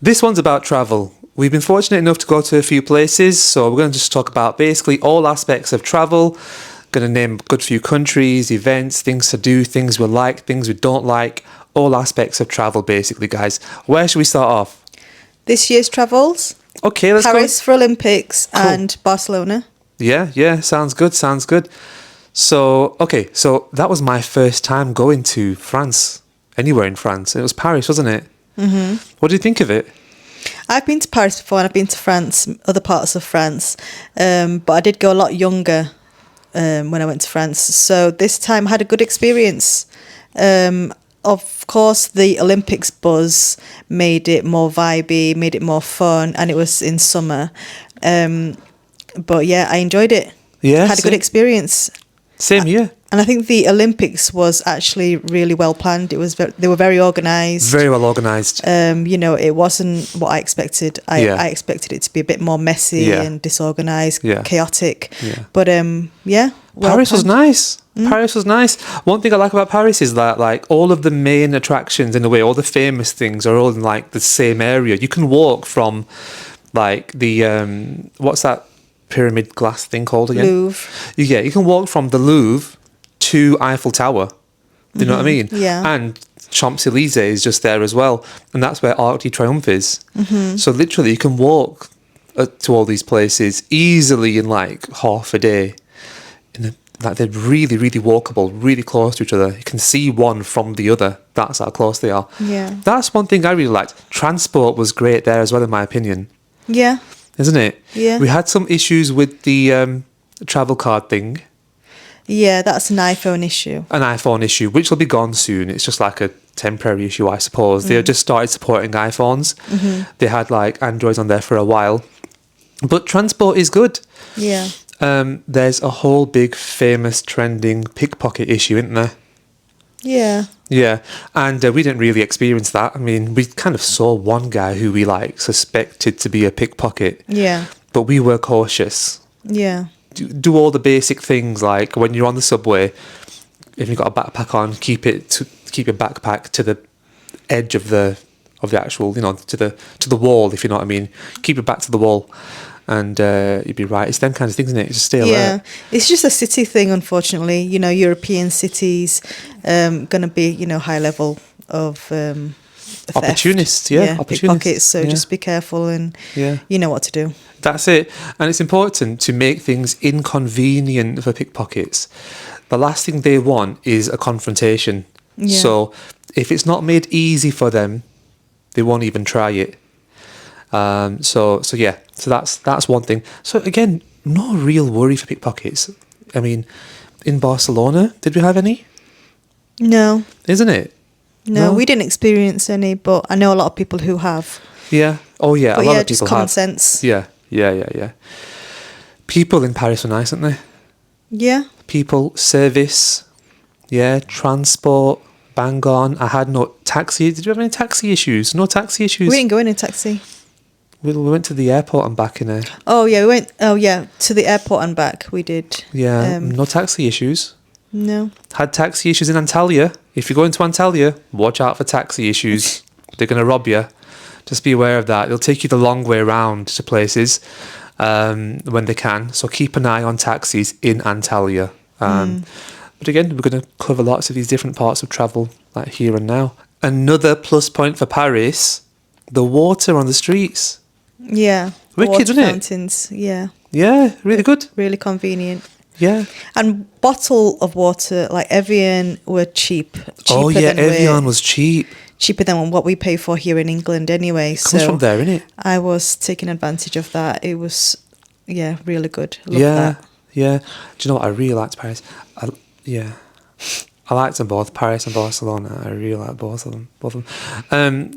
This one's about travel. We've been fortunate enough to go to a few places, so we're going to just talk about basically all aspects of travel. Going to name a good few countries, events, things to do, things we like, things we don't like, all aspects of travel basically, guys. Where should we start off? This year's travels. Okay, let's Paris go. for Olympics Cool. and Barcelona. Yeah, sounds good. So that was my first time going to France, anywhere in France. It was Paris, wasn't it? Mm-hmm. What do you think of it? I've been to Paris before and I've been to France, other parts of France, but I did go a lot younger when I went to France. So this time I had a good experience. Of course, the Olympics buzz made it more vibey, made it more fun, and it was in summer. But yeah, I enjoyed it. Yeah, Had a good experience. Same here. And I think the Olympics was actually really well planned. It was they were very organised. Very well organised. It wasn't what I expected. Yeah. I expected it to be a bit more messy and disorganised, chaotic. Yeah. But well Paris was planned. nice. Paris was nice. One thing I like about Paris is that like all of the main attractions in a way, all the famous things are all in like the same area. You can walk from like the what's that pyramid glass thing called again? Louvre. Yeah, you can walk from the Louvre to Eiffel Tower. Do you know what I mean? Yeah. And Champs-Élysées is just there as well. And that's where Arc de Triomphe is. Mm-hmm. So literally you can walk to all these places easily in like half a day. Like they're really, really walkable, really close to each other. You can see one from the other. That's how close they are. Yeah. That's one thing I really liked. Transport was great there as well, in my opinion. Yeah. Isn't it? Yeah. We had some issues with the travel card thing. Yeah, that's an iPhone issue. An iPhone issue, which will be gone soon. It's just like a temporary issue, I suppose. They just started supporting iPhones. Mm-hmm. They had like Androids on there for a while. But transport is good. Yeah. There's a whole big famous trending pickpocket issue, isn't there? Yeah. Yeah, and we didn't really experience that. I mean, we kind of saw one guy who we like suspected to be a pickpocket. Yeah. But we were cautious. Yeah. Do all the basic things like when you're on the subway, if you've got a backpack on, keep your backpack to the edge of the actual, to the wall, if you know what I mean. Keep your back to the wall, and you'd be right. It's them kinds of things, isn't it? Just stay alert. Yeah, it's just a city thing, unfortunately. European cities going to be, high level of theft. Opportunists, opportunists. Pickpockets. So just be careful and you know what to do. That's it. And it's important to make things inconvenient for pickpockets. The last thing they want is a confrontation. Yeah. So if it's not made easy for them, they won't even try it. So that's one thing. So again, no real worry for pickpockets. I mean, in Barcelona, did we have any? No. Isn't it? No, we didn't experience any, but I know a lot of people who have. Yeah. Oh yeah, But a lot of just people common have. sense. Yeah. People in Paris were nice, aren't they? Yeah. People, service, transport, bang on. I had no taxi. Did you have any taxi issues? No taxi issues? We didn't go in a taxi. We went to the airport and back in a... Oh, yeah, we went to the airport and back. We did. Yeah, no taxi issues. No. Had taxi issues in Antalya. If you're going to Antalya, watch out for taxi issues. They're going to rob you. Just be aware of that. They'll take you the long way around to places when they can. So keep an eye on taxis in Antalya. But again, we're going to cover lots of these different parts of travel, like here and now. Another plus point for Paris, the water on the streets. Yeah. Wicked, Water isn't it? fountains. Yeah. Yeah, really good. Really convenient. Yeah. And bottle of water, like Evian, were cheap. Oh yeah, Evian was cheap. Cheaper than what we pay for here in England anyway. It comes from there, innit? I was taking advantage of that. It was, really good. Love that. Yeah. Do you know what? I really liked Paris. I liked them both, Paris and Barcelona. I really like both of them.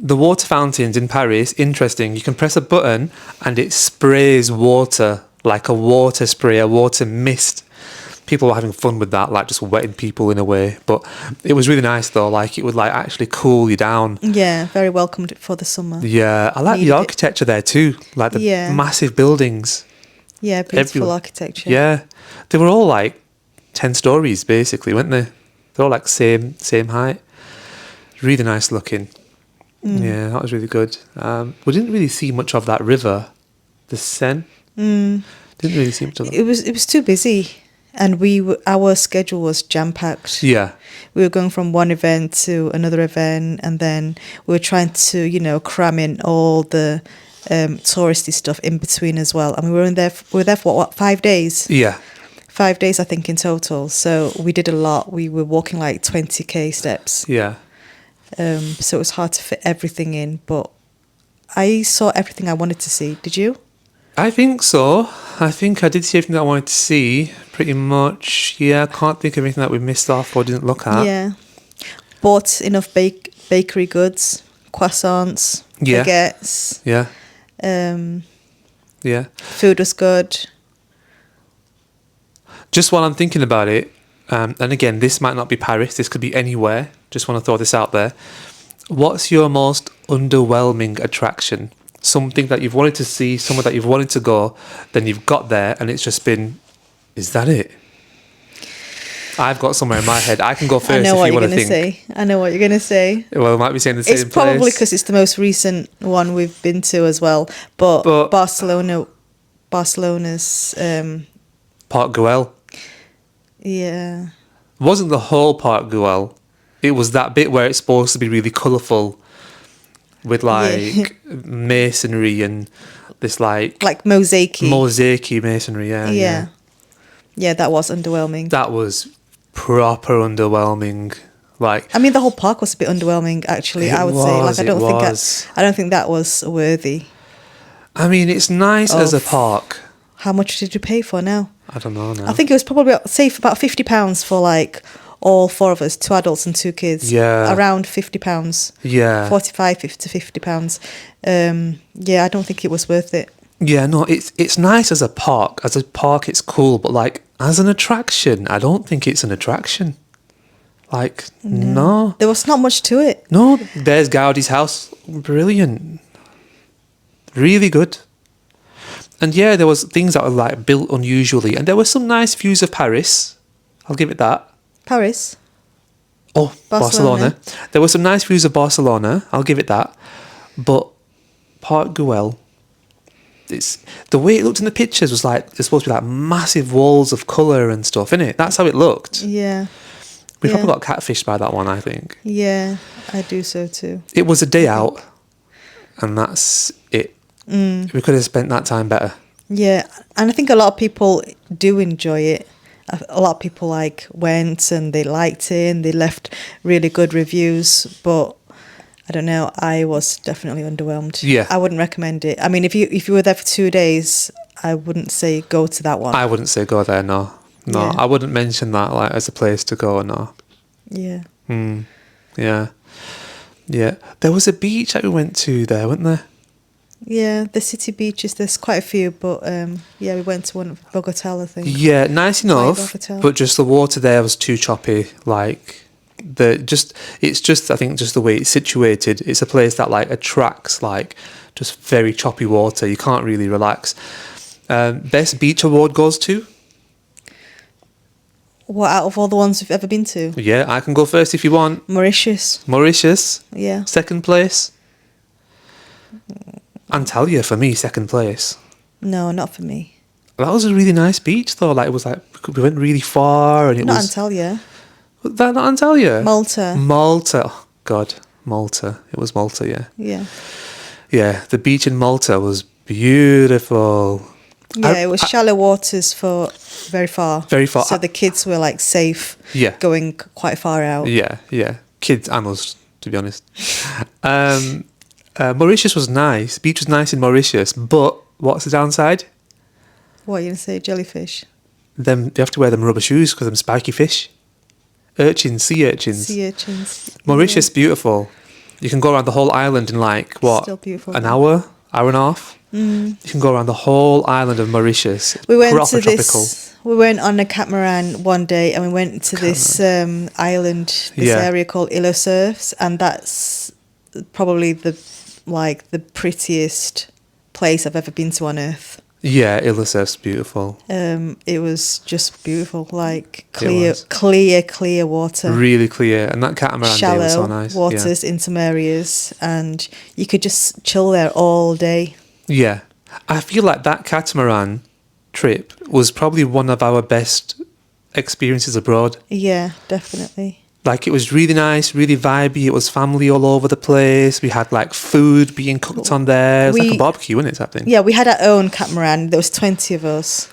The water fountains in Paris, interesting. You can press a button and it sprays water, like a water spray, a water mist. People were having fun with that, like just wetting people in a way. But it was really nice though, like it would like actually cool you down. Yeah, very welcomed for the summer. Yeah, I like the architecture there too, like the massive buildings. Yeah, beautiful architecture. Yeah, they were all like 10 stories basically, weren't they? They're all like same height. Really nice looking. Yeah, that was really good. We didn't really see much of that river, the Seine. Didn't really see much of that. It was too busy, and our schedule was jam packed. Yeah, We were going from one event to another event, and then we were trying to, cram in all the touristy stuff in between as well. And we were there for what 5 days? yeah. 5 days, I think, in total. So we did a lot. We were walking like 20k steps. Yeah. So it was hard to fit everything in, but I saw everything I wanted to see. Did you? I think so. I think I did see everything that I wanted to see, pretty much. Yeah, I can't think of anything that we missed off or didn't look at. Yeah. Bought enough bakery goods, croissants, Yeah. baguettes. Yeah, Um, yeah. food was good. Just while I'm thinking about it, and again, this might not be Paris, this could be anywhere. Just want to throw this out there. What's your most underwhelming attraction? Something that you've wanted to see, somewhere that you've wanted to go, then you've got there and it's just been, is that it? I've got somewhere in my head. I can go first I know if what you you're want to going to think. say. I know what you're going to say. Well, I might be saying the same It's place. probably because it's the most recent one we've been to as well. But Barcelona's, Park Güell. yeah. Wasn't the whole Park Güell. It was that bit where it's supposed to be really colourful with like masonry and this like mosaicy masonry. Yeah. Yeah, that was underwhelming. That was proper underwhelming. Like, I mean, the whole park was a bit underwhelming, actually. I would say, like, I don't think that was worthy. I mean, it's nice as a park. How much did you pay for now? I don't know now. I think it was probably say about £50 for like all four of us, 2 adults and 2 kids. Yeah. Around £50. Yeah. 45 to £50. Yeah, I don't think it was worth it. Yeah, no, it's nice as a park. As a park, it's cool, but like as an attraction, I don't think it's an attraction. Like, no. There was not much to it. No, there's Gaudi's house. Brilliant. Really good. And yeah, there was things that were like built unusually, and there were some nice views of Paris. I'll give it that. Paris? Oh, Barcelona. There were some nice views of Barcelona. I'll give it that. But Park Güell, it's the way it looked in the pictures was like there's supposed to be like massive walls of colour and stuff, innit? That's how it looked. Yeah. We probably got catfished by that one, I think. Yeah, I do so too. It was a day out, and that's it. We could have spent that time better. Yeah, and I think a lot of people do enjoy it. A lot of people like went and they liked it and they left really good reviews, but I don't know, I was definitely underwhelmed. Yeah. I wouldn't recommend it. I mean, if you were there for 2 days, I wouldn't say go to that one. I wouldn't say go there, no. No, Yeah. I wouldn't mention that like as a place to go, no. Yeah. Yeah. Yeah. There was a beach that we went to there, wasn't there? Yeah, the city beaches, there's quite a few, but yeah, we went to one of Bogota, I think. Yeah, nice enough, Bogota. but just the water there was too choppy. Like it's just I think just the way it's situated. It's a place that like attracts like just very choppy water. You can't really relax. Best beach award goes to? What, out of all the ones we've ever been to? Yeah, I can go first if you want. Mauritius. Mauritius, Yeah. second place. Antalya for me, second place. No, not for me. That was a really nice beach though. Like it was like we went really far and it Not was. Antalya. Was that not Antalya? Malta. Malta. Oh, God, Malta. It was Malta. Yeah. Yeah. Yeah. The beach in Malta was beautiful. Yeah, it was shallow waters for very far. Very far. So the kids were like safe. Yeah. Going quite far out. Yeah. Yeah. Kids and us, to be honest. Mauritius was nice. Beach was nice in Mauritius, but what's the downside? What are you going to say? Jellyfish? Them you have to wear them rubber shoes because them spiky fish. Urchins, sea urchins. Sea urchins. Mauritius, beautiful. You can go around the whole island in like, what? Still beautiful. An hour and a half? You can go around the whole island of Mauritius. We went Proper to tropical. this. We went on a catamaran one day, and we went to this island, this area called Île aux Cerfs, and that's probably the prettiest place I've ever been to on Earth. Yeah, Illisurf's beautiful. It was just beautiful, like was. clear water. Really clear. And that catamaran day was so Shallow nice. waters, intermareas, and you could just chill there all day. Yeah. I feel like that catamaran trip was probably one of our best experiences abroad. Yeah, definitely. Like, it was really nice, really vibey. It was family all over the place. We had like food being cooked on there. It was like a barbecue, wasn't it, type thing? Yeah, we had our own catamaran. There was 20 of us,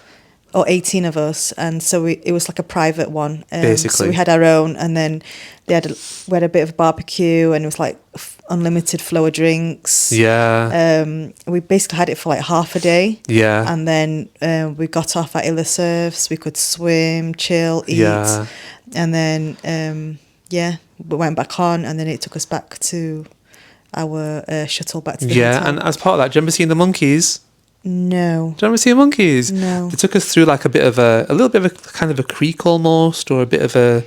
or 18 of us, and so it was like a private one. Basically. So we had our own, and then we had a bit of a barbecue, and it was like unlimited flow of drinks. Yeah. We basically had it for like half a day. Yeah. And then we got off at Illisurfs. We could swim, chill, eat. Yeah. And then, we went back on, and then it took us back to our shuttle back to the Yeah, hotel. and as part of that, do you remember seeing the monkeys? No. Do you remember seeing monkeys? No. They took us through like a little bit of a kind of a creek almost, or a bit of a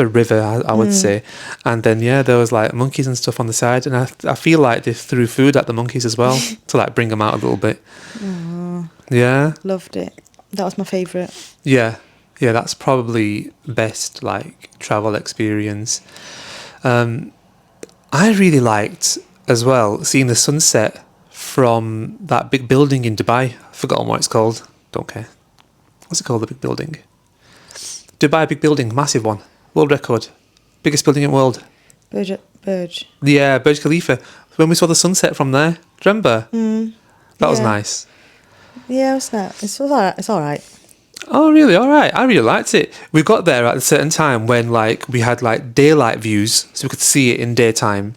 river, I would say. And then, yeah, there was like monkeys and stuff on the side. And I feel like they threw food at the monkeys as well to like bring them out a little bit. Oh, Yeah. loved it. That was my favourite. Yeah. Yeah, that's probably best like travel experience. I really liked as well seeing the sunset from that big building in Dubai. I've forgotten what it's called. Don't care. What's it called, the big building? Dubai big building, massive one. World record. Biggest building in the world. Burj. Yeah, Burj Khalifa. When we saw the sunset from there, do you remember? That was yeah. nice. Yeah, it's not. It's all right. It's all right. Oh, really? All right. I really liked it. We got there at a certain time when like we had like daylight views, so we could see it in daytime.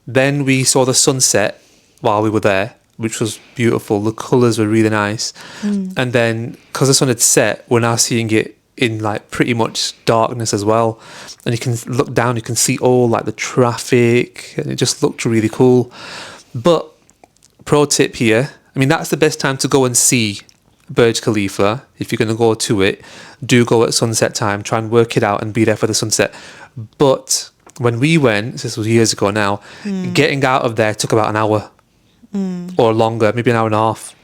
Then we saw the sunset while we were there, which was beautiful. The colours were really nice. And then, because the sun had set, we're now seeing it in like pretty much darkness as well. And you can look down, you can see all like the traffic, and it just looked really cool. But pro tip here, I mean, that's the best time to go and see Burj Khalifa. If you're going to go to it, do go at sunset time. Try and work it out and be there for the sunset. But when we went, this was years ago now, getting out of there took about an hour or longer, maybe an hour and a half,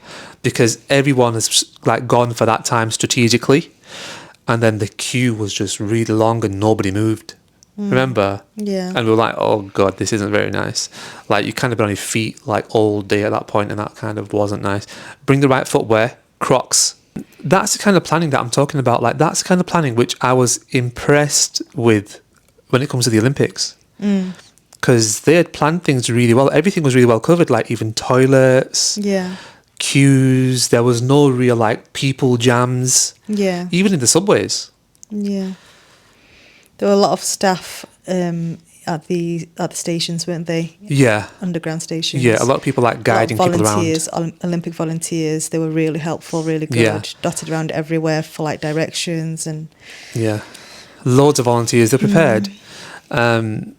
because everyone has like gone for that time strategically, and then the queue was just really long and nobody moved. Remember? Yeah. And we were like, oh god, this isn't very nice. Like, you kind of been on your feet like all day at that point, and that kind of wasn't nice. Bring the right footwear. Crocs. That's the kind of planning that I'm talking about. Like, that's the kind of planning which I was impressed with when it comes to the Olympics. Because they had planned things really well. Everything was really well covered, like even toilets, queues. There was no real like people jams. Yeah. Even in the subways. Yeah. There were a lot of staff at the stations, weren't they? Yeah. Underground stations. Yeah, a lot of people like guiding people around. Volunteers, Olympic volunteers. They were really helpful, really good. Yeah. Dotted around everywhere for like directions and. Yeah. Loads of volunteers. They're prepared. And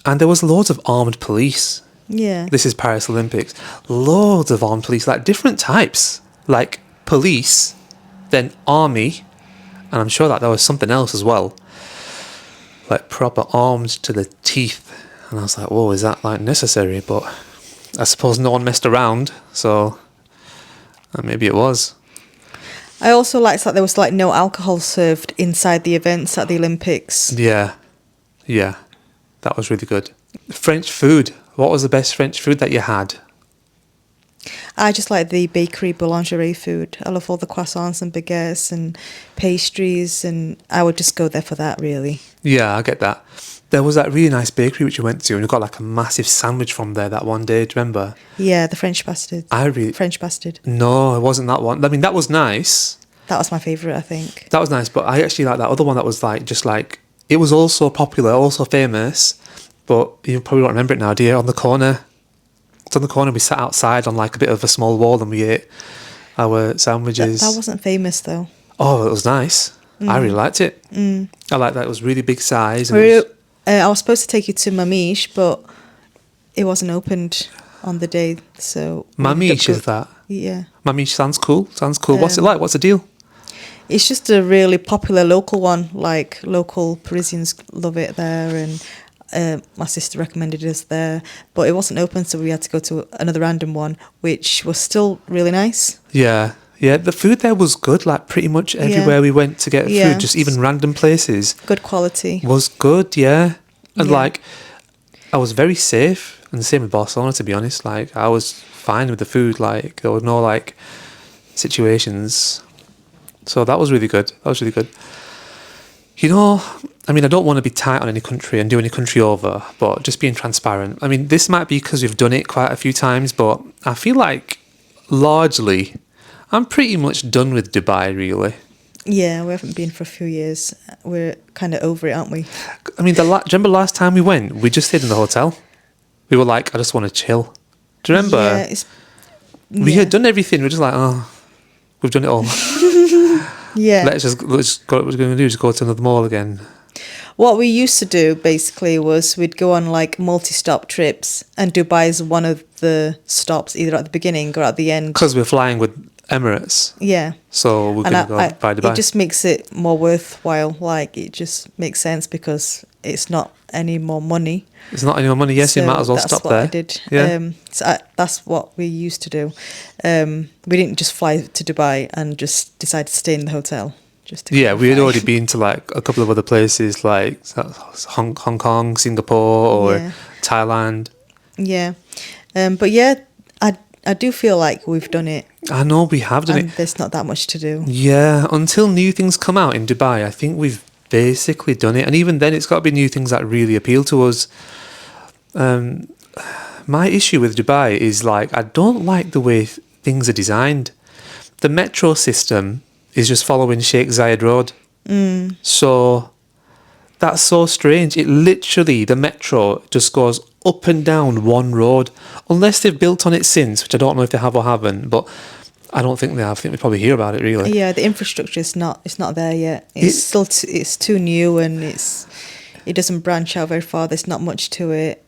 there was loads of armed police. Yeah. This is Paris Olympics. Loads of armed police, like different types. Like police, then army, and I'm sure that there was something else as well. Like proper armed to the teeth. And I was like, whoa, is that like necessary? But I suppose no one messed around, so maybe it was. I also liked that there was like no alcohol served inside the events at the Olympics. Yeah. Yeah. That was really good. French food. What was the best French food that you had? I just like the bakery boulangerie food. I love all the croissants and baguettes and pastries, and I would just go there for that, really. Yeah, I get that. There was that really nice bakery which you went to, and you got like a massive sandwich from there that one day. Do you remember? Yeah, the French bastard. French bastard. No, it wasn't that one. I mean, that was nice. That was my favourite, I think. That was nice, but I actually like that other one that was like just like it was also popular, also famous, but you probably don't remember it now, do you? On the corner. It's on the corner. We sat outside on like a bit of a small wall and we ate our sandwiches. That wasn't famous though. Oh, it was nice. I really liked it. I liked that. It was really big size. And I was supposed to take you to Mamiche, but it wasn't opened on the day, so... Mamiche, is that? Yeah. Mamiche sounds cool. What's it like? What's the deal? It's just a really popular local one. Like, local Parisians love it there, and my sister recommended us there. But it wasn't open, so we had to go to another random one, which was still really nice. Yeah. Yeah, the food there was good. Like pretty much everywhere we went to get Yeah. food, just even random places, Good quality. was good. Yeah, and Yeah. like I was very safe, and the same with Barcelona. To be honest, like I was fine with the food. Like there were no like situations. So that was really good. That was really good. You know, I mean, I don't want to be tight on any country and do any country over, but just being transparent. I mean, this might be because we've done it quite a few times, but I feel like largely I'm pretty much done with Dubai, really. Yeah, we haven't been for a few years. We're kind of over it, aren't we? I mean, do you remember last time we went, we just stayed in the hotel. We were like, I just want to chill. Do you remember? Yeah, We had done everything. We are just like, oh, we've done it all. Yeah. Let's just go, what we're going to do is go to another mall again. What we used to do basically was we'd go on like multi-stop trips, and Dubai is one of the stops, either at the beginning or at the end. Because we're flying with Emirates. Yeah. So we're going to go by Dubai. It just makes it more worthwhile. Like, it just makes sense because it's not any more money. It's not any more money. Yes, you So might as well that's stop what there. I did. Yeah. That's what we used to do. We didn't just fly to Dubai and just decide to stay in the hotel. Just to Yeah, we had clarify. already been to like a couple of other places like Hong Kong, Singapore, or Yeah. Thailand. Yeah, but yeah, I do feel like we've done it, I know we have done and it. there's not that much to do. Yeah, until new things come out in Dubai, I think we've basically done it. And even then, it's got to be new things that really appeal to us. My issue with Dubai is like I don't like the way things are designed. The metro system is just following Sheikh Zayed Road. So that's so strange. It literally, the metro just goes up and down one road. Unless they've built on it since, which I don't know if they have or haven't, but I don't think they have. I think we probably hear about it, really. Yeah, the infrastructure is not. It's not there yet. It's still. It's too new, and it doesn't branch out very far. There's not much to it.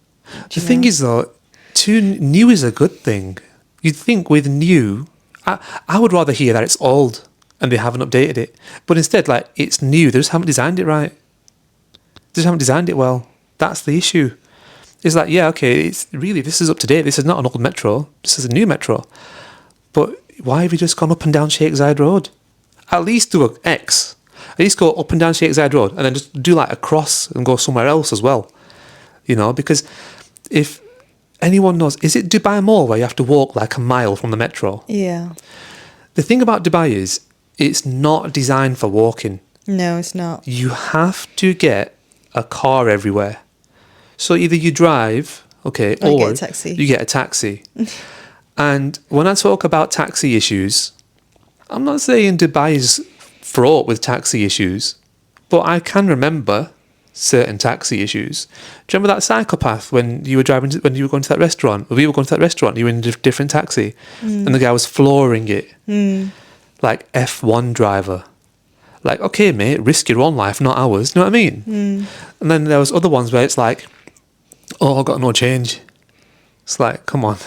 The thing is, though, too new is a good thing. You'd think with new, I would rather hear that it's old and they haven't updated it. But instead, like, it's new. They just haven't designed it right. They just haven't designed it well. That's the issue. It's like, yeah, okay, it's really, this is up to date. This is not an old metro. This is a new metro. But why have you just gone up and down Sheikh Zayed Road? At least do a X. At least go up and down Sheikh Zayed Road and then just do like a cross and go somewhere else as well. You know, because if anyone knows, is it Dubai Mall where you have to walk like a mile from the metro? Yeah. The thing about Dubai is it's not designed for walking. No, it's not. You have to get a car everywhere. So either you drive, okay, Or you or get a taxi. you get a taxi. And when I talk about taxi issues, I'm not saying Dubai is fraught with taxi issues, but I can remember certain taxi issues. Do you remember that psychopath when you were driving, when you were going to that restaurant? When we were going to that restaurant, you were in a different taxi, and the guy was flooring it, like F1 driver. Like, okay, mate, risk your own life, not ours. You know what I mean? And then there was other ones where it's like, oh, I've got no change. It's like, come on,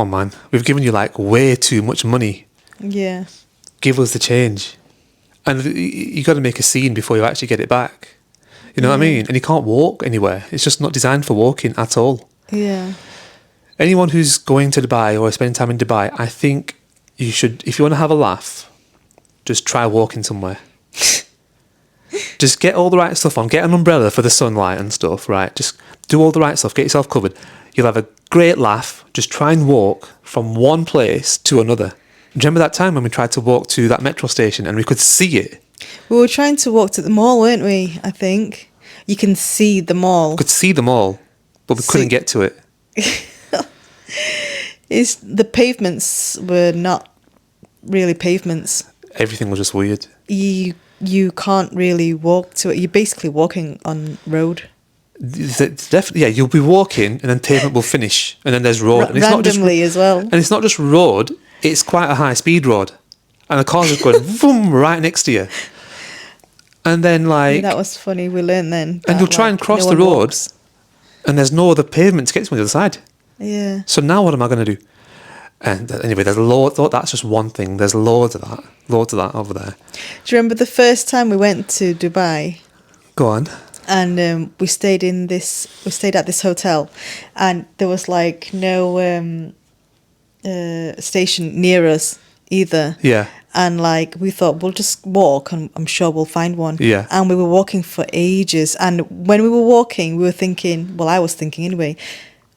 man. We've given you like way too much money. Yeah. Give us the change. And you got to make a scene before you actually get it back. You know what I mean? And you can't walk anywhere. It's just not designed for walking at all. Yeah. Anyone who's going to Dubai or spending time in Dubai, I think you should, if you want to have a laugh, just try walking somewhere. Just get all the right stuff on. Get an umbrella for the sunlight and stuff, right? Just do all the right stuff. Get yourself covered. You'll have a great laugh. Just try and walk from one place to another. Do you remember that time when we tried to walk to that metro station and we could see it? We were trying to walk to the mall, weren't we? I think you can see the mall. We could see them all, but we couldn't get to it. The pavements were not really pavements. Everything was just weird. You can't really walk to it. You're basically walking on road. It's definitely, yeah, you'll be walking and then pavement will finish and then there's road. And Randomly as well. And it's not just road, it's quite a high speed road. And the car's just going vroom, right next to you. And then like... That was funny. We learned then. And that, you'll try and cross no the one road walks. and there's no other pavement to get to on the other side. Yeah. So now what am I going to do? And anyway, there's loads. That's just one thing. There's loads of that. Loads of that over there. Do you remember the first time we went to Dubai? Go on. And we stayed at this hotel, and there was like no station near us. either. Yeah. And like we thought we'll just walk and I'm sure we'll find one. Yeah. And we were walking for ages. And when we were walking, we were thinking, well, I was thinking anyway,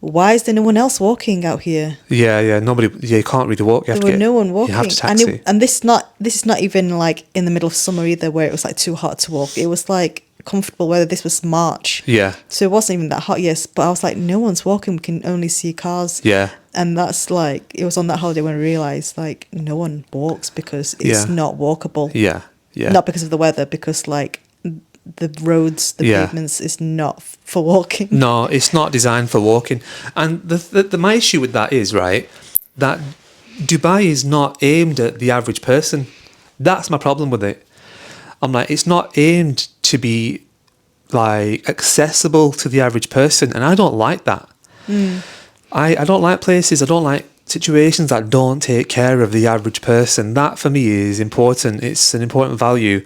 why is there no one else walking out here? Yeah. Nobody. Yeah, you can't really walk. You have There to were get, no one walking. You have to And taxi. and this is not even like in the middle of summer either, where it was like too hot to walk. It was like comfortable weather. This was March. Yeah. So it wasn't even that hot, yes. But I was like, no one's walking. We can only see cars. Yeah. And that's like, it was on that holiday when I realised like no one walks because it's Yeah. not walkable. Yeah. Yeah. Not because of the weather, because like the roads, the Yeah. pavements is not for walking. No, it's not designed for walking. And my issue with that is, right, that Dubai is not aimed at the average person. That's my problem with it. I'm like, it's not aimed to be like accessible to the average person, and I don't like that. I don't like places, I don't like situations that don't take care of the average person. That for me is important. It's an important value.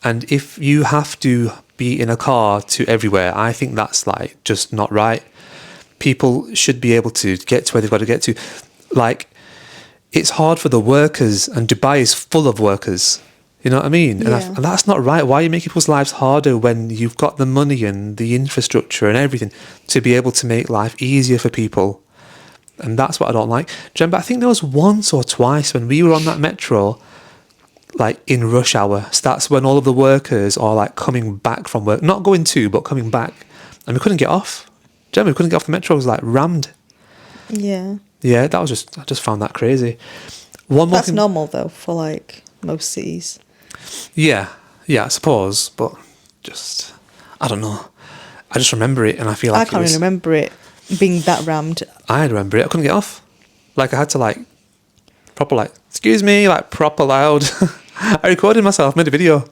And if you have to be in a car to everywhere, I think that's like just not right. People should be able to get to where they've got to get to. Like, it's hard for the workers, and Dubai is full of workers. You know what I mean? Yeah. And that's not right. Why are you making people's lives harder when you've got the money and the infrastructure and everything to be able to make life easier for people? And that's what I don't like. Do you remember, I think there was once or twice when we were on that metro, like in rush hour. So that's when all of the workers are like coming back from work. Not going to, but coming back. And we couldn't get off. Do you remember? We couldn't get off the metro. It was like rammed. Yeah. Yeah, that was I just found that crazy. One more That's thing. normal though for like most cities. Yeah, I suppose, but just, I don't know. I just remember it, and I feel like I can't really remember it being that rammed. I remember it. I couldn't get off. Like, I had to like proper like, excuse me, like proper loud. I recorded myself, made a video.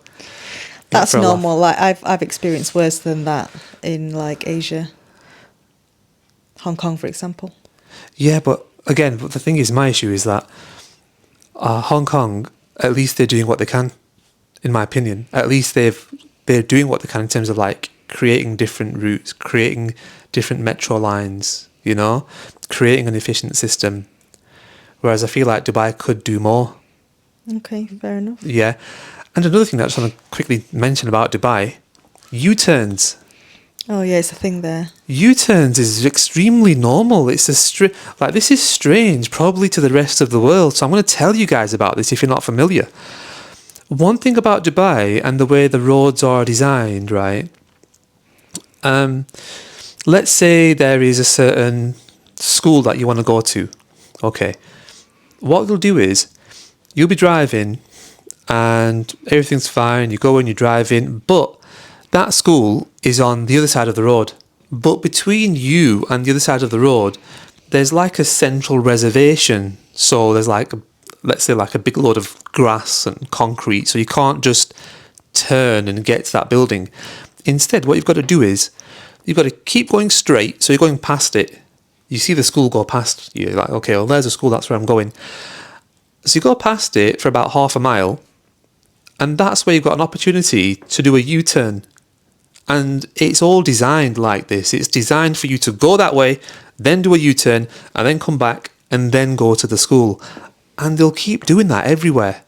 That's for a laugh. normal. Like I've experienced worse than that in like Asia. Hong Kong, for example. Yeah, but again, the thing is, my issue is that Hong Kong, at least they're doing what they can, in my opinion. At least they're doing what they can in terms of like creating different routes, creating different metro lines, you know, creating an efficient system. Whereas I feel like Dubai could do more. Okay, fair enough. Yeah. And another thing that I just want to quickly mention about Dubai, U-turns. Oh yeah, it's a thing there. U-turns is extremely normal. It's like, this is strange, probably to the rest of the world. So I'm going to tell you guys about this if you're not familiar. One thing about Dubai and the way the roads are designed, right? Let's say there is a certain school that you want to go to. Okay. What you'll do is you'll be driving and everything's fine. You go and you drive in, but that school is on the other side of the road. But between you and the other side of the road, there's like a central reservation. So there's like, let's say like a big load of grass and concrete. So you can't just turn and get to that building. Instead, what you've got to do is you've got to keep going straight. So you're going past it. You see the school go past you. You're like, okay, well, there's a school. That's where I'm going. So you go past it for about half a mile. And that's where you've got an opportunity to do a U-turn. And it's all designed like this. It's designed for you to go that way, then do a U-turn, and then come back, and then go to the school. And they'll keep doing that everywhere.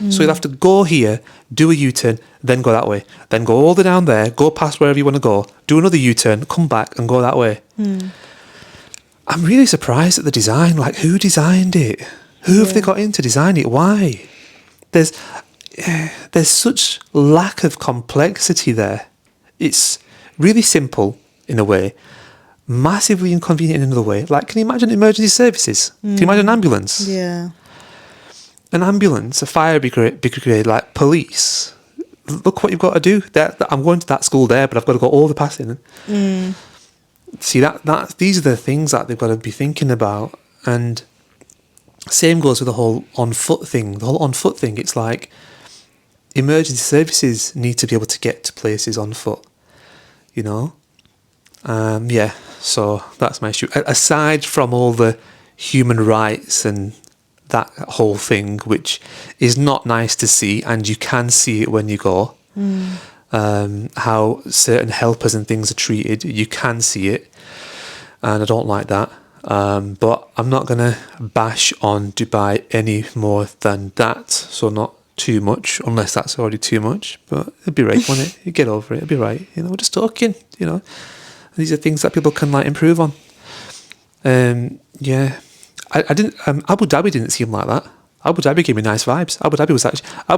So you'll have to go here, do a U-turn, then go that way. Then go all the way down there, go past wherever you want to go, do another U-turn, come back and go that way. I'm really surprised at the design. Like, who designed it? Who have they got in to design it? Why? There's such lack of complexity there. It's really simple in a way, massively inconvenient in another way. Like, can you imagine emergency services? Can you imagine an ambulance? Yeah. An ambulance, a fire brigade, like police. Look what you've got to do. I'm going to that school there, but I've got to go all the past in. See, these are the things that they've got to be thinking about. And same goes with the whole on-foot thing. The whole on-foot thing, it's like emergency services need to be able to get to places on foot, you know? Yeah, so that's my issue. Aside from all the human rights and that whole thing, which is not nice to see, and you can see it when you go, how certain helpers and things are treated, you can see it, and I don't like that. But I'm not going to bash on Dubai any more than that. So not too much, unless that's already too much. But it'll be right, won't it? You get over it. It'll be right. You know, we're just talking. You know, these are things that people can like improve on. Yeah, I didn't. Abu Dhabi didn't seem like that. Abu Dhabi gave me nice vibes. Abu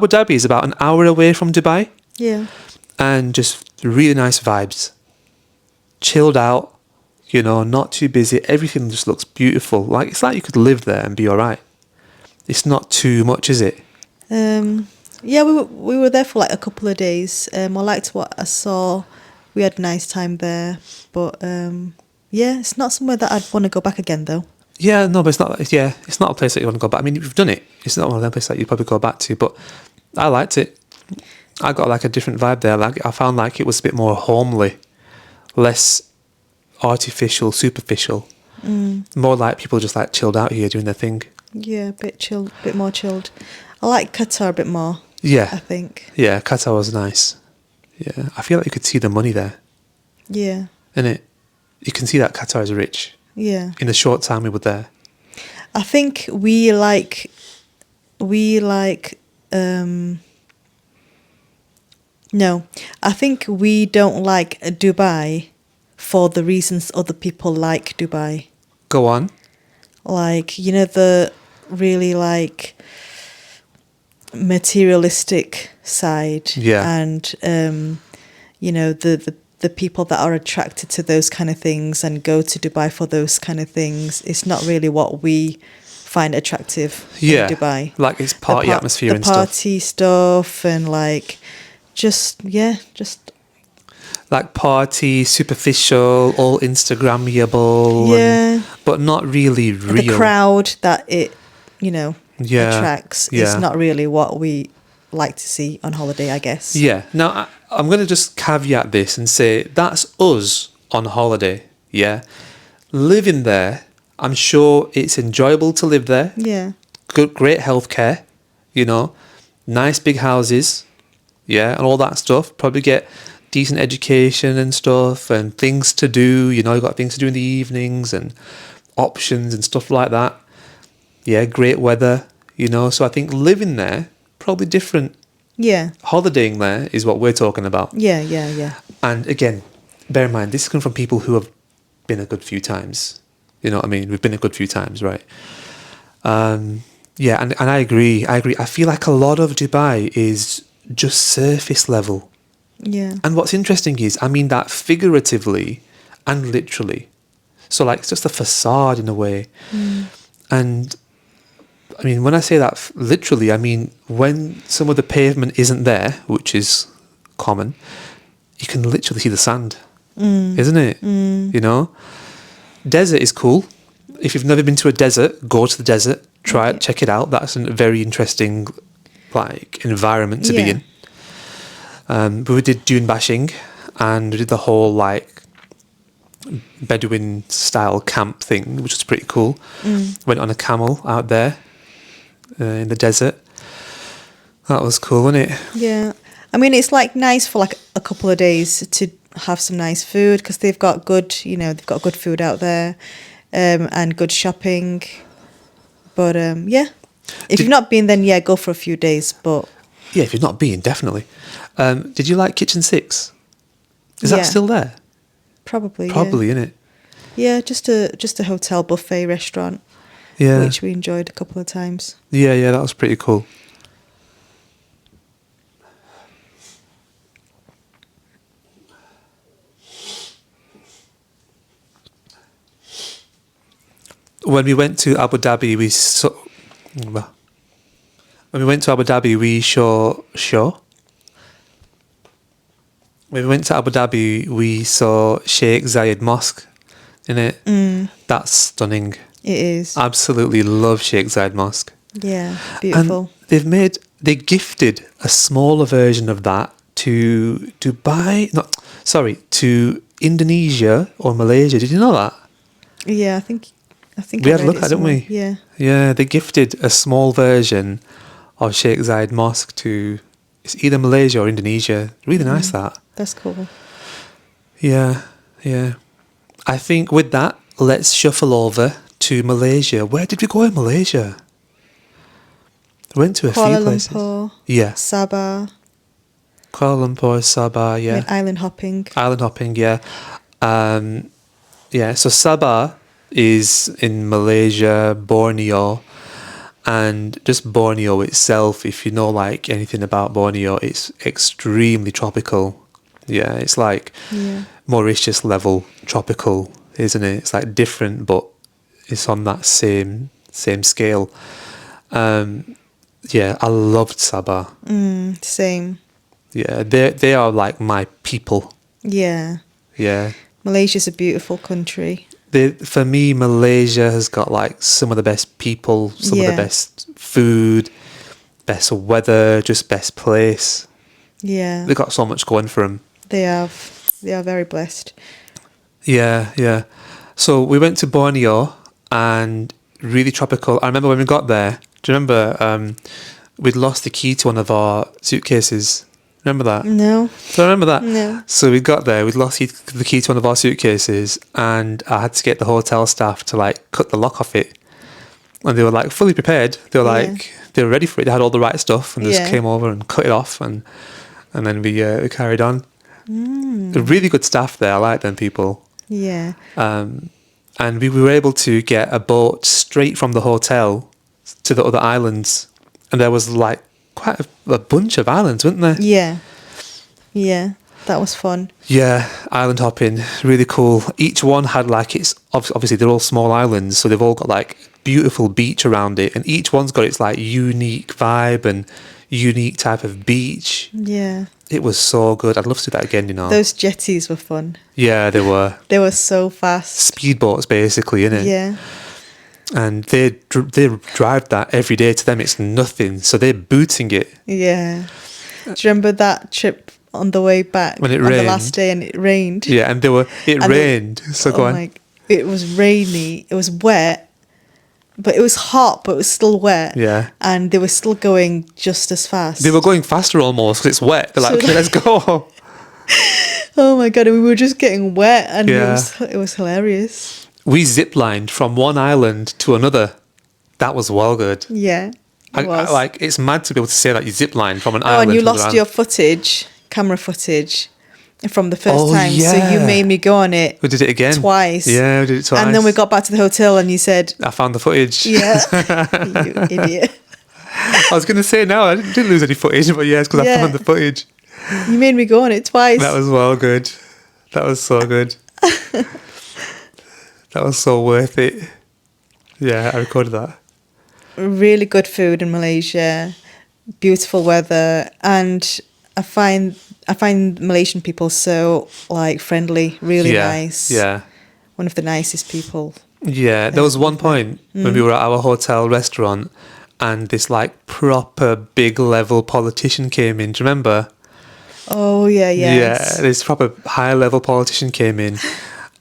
Dhabi is about an hour away from Dubai, Yeah. and just really nice vibes. Chilled out, you know, not too busy. Everything just looks beautiful. Like it's like you could live there and be all right. It's not too much, is it? Yeah, we were there for like a couple of days. I liked what I saw. We had a nice time there, but yeah, it's not somewhere that I'd want to go back again though. Yeah, no, but it's not. Yeah, it's not a place that you want to go back. I mean, you've done it. It's not one of them places that you probably go back to. But I liked it. I got like a different vibe there. Like I found like it was a bit more homely, less artificial, superficial. More like people just like chilled out here doing their thing. Yeah, a bit chilled, a bit more chilled. I like Qatar a bit more. I Yeah, think. yeah. Qatar was nice. Yeah, I feel like you could see the money there, Yeah, innit? You can see that Qatar is rich. yeah. In the short time we were there. I think we like. No, I think we don't like Dubai for the reasons other people like Dubai. Go on. Like, you know, the really like materialistic side. Yeah. And, you know, the people that are attracted to those kind of things and go to Dubai for those kind of things. It's not really what we find attractive Yeah. in Dubai. Like it's party atmosphere and the party stuff and like just like party, superficial, all Instagrammable, yeah, but not really real. the crowd that it, you know, Yeah, attracts yeah. is not really what we like to see on holiday, I guess. Yeah. Now, I'm going to just caveat this and say that's us on holiday. Yeah. Living there, I'm sure it's enjoyable to live there. Yeah. Good, great healthcare, you know, nice big houses, yeah, and all that stuff. Probably get decent education and stuff and things to do. You know, you've got things to do in the evenings and options and stuff like that. Yeah, great weather, you know. So I think living there, probably different. Yeah. Holidaying there is what we're talking about. Yeah, yeah, yeah. And again, bear in mind, this is coming from people who have been a good few times. You know what I mean? We've been a good few times, right? Yeah, and I agree. I feel like a lot of Dubai is just surface level. Yeah. And what's interesting is, I mean that figuratively and literally. So like it's just a facade in a way. And I mean, when I say that literally, I mean when some of the pavement isn't there, which is common, you can literally see the sand, isn't it? You know? Desert is cool. If you've never been to a desert, go to the desert, try it, check it out. That's a very interesting like environment to be Yeah. in. But we did dune bashing and we did the whole like Bedouin style camp thing, which was pretty cool. Went on a camel out there in the desert. That was cool, wasn't it? Yeah. I mean, it's like nice for like a couple of days to have some nice food because they've got good, you know, they've got good food out there, and good shopping. But yeah, if you've not been, then yeah, go for a few days. But Yeah, if you've not been, definitely. Did you like Kitchen 6? Is that Yeah. still there? probably, Probably, innit? yeah, just a hotel buffet restaurant, Yeah. which we enjoyed a couple of times. Yeah, that was pretty cool. When we went to Abu Dhabi, we saw. When we went to Abu Dhabi, When we went to Abu Dhabi, we saw Sheikh Zayed Mosque in it. That's stunning. It is, Absolutely love Sheikh Zayed Mosque. yeah, beautiful. And they gifted a smaller version of that to Dubai, to Indonesia or Malaysia. Did you know that? Yeah, I think We I had a read look it at it, didn't somewhere. we? Yeah, Yeah, they gifted a small version of Sheikh Zayed Mosque to, it's either Malaysia or Indonesia. Really nice that. that's cool. Yeah. I think with that, let's shuffle over to Malaysia. Where did we go in Malaysia? We went to a Kuala few places. Lumpur, Yeah, Sabah. Kuala Lumpur, Sabah, yeah. Went island hopping. Island hopping, yeah. Yeah, so Sabah is in Malaysia, Borneo, and just Borneo itself, if you know like anything about Borneo, it's extremely tropical. Yeah, it's like Yeah. Mauritius level tropical, isn't it? It's like different, but it's on that same scale. Yeah, I loved Sabah. Same. Yeah, they are like my people. Yeah. Yeah. Malaysia's a beautiful country. For me, Malaysia has got like some of the best people, some of the Yeah. best food, best weather, just best place. Yeah. They've got so much going for them. They have. They are very blessed. Yeah, yeah. So we went to Borneo and really tropical. I remember when we got there. Do you remember we'd lost the key to one of our suitcases? Remember that? No. So I remember that. No. So we got there, we'd lost the key to one of our suitcases, and I had to get the hotel staff to like cut the lock off it. And they were like fully prepared. They were Yeah. like they were ready for it. They had all the right stuff, and they just Yeah. came over and cut it off, and then we carried on. Mm. Really good staff there. I like them people. Yeah. And we were able to get a boat straight from the hotel to the other islands, and there was like quite a bunch of islands, weren't there? Yeah. Yeah. That was fun. Yeah, island hopping, really cool. Each one had like its obviously they're all small islands, so they've all got like beautiful beach around it, and each one's got its like unique vibe and unique type of beach. Yeah. It was so good. I'd love to do that again, you know. Those jetties were fun. Yeah, they were They were so fast. speedboats basically, innit? Yeah. And they drive that every day. To them, it's nothing. So they're booting it. Yeah. Do you remember that trip on the way back When it on the rained? last day and it rained? Yeah, and it And rained. So go on. It was rainy. It was wet, but it was hot, but it was still wet. Yeah. And they were still going just as fast. They were going faster almost because it's wet. They're like, So okay, let's go. Oh my god! And we were just getting wet, and Yeah. it was hilarious. We ziplined from one island to another. That was well good. Yeah, it was. Like, it's mad to be able to say that you ziplined from an oh, island and you to another lost your island. camera footage from the first Oh, time. So you yeah. made me go on it We did it again. twice. Yeah, we did it twice. And then we got back to the hotel, and you said, I found the footage. "Yeah, you idiot." I was going to say no, I didn't lose any footage, but yeah, it's because I Yeah. found the footage. You made me go on it twice. That was well good. That was so good. That was so worth it. Yeah, I recorded that. Really good food in Malaysia, beautiful weather, and I find Malaysian people so like friendly, really yeah, nice. Yeah. One of the nicest people. Yeah, there was one point when we were at our hotel restaurant and this like proper big level politician came in. Do you remember? Oh yeah, yes. Yeah, this proper high level politician came in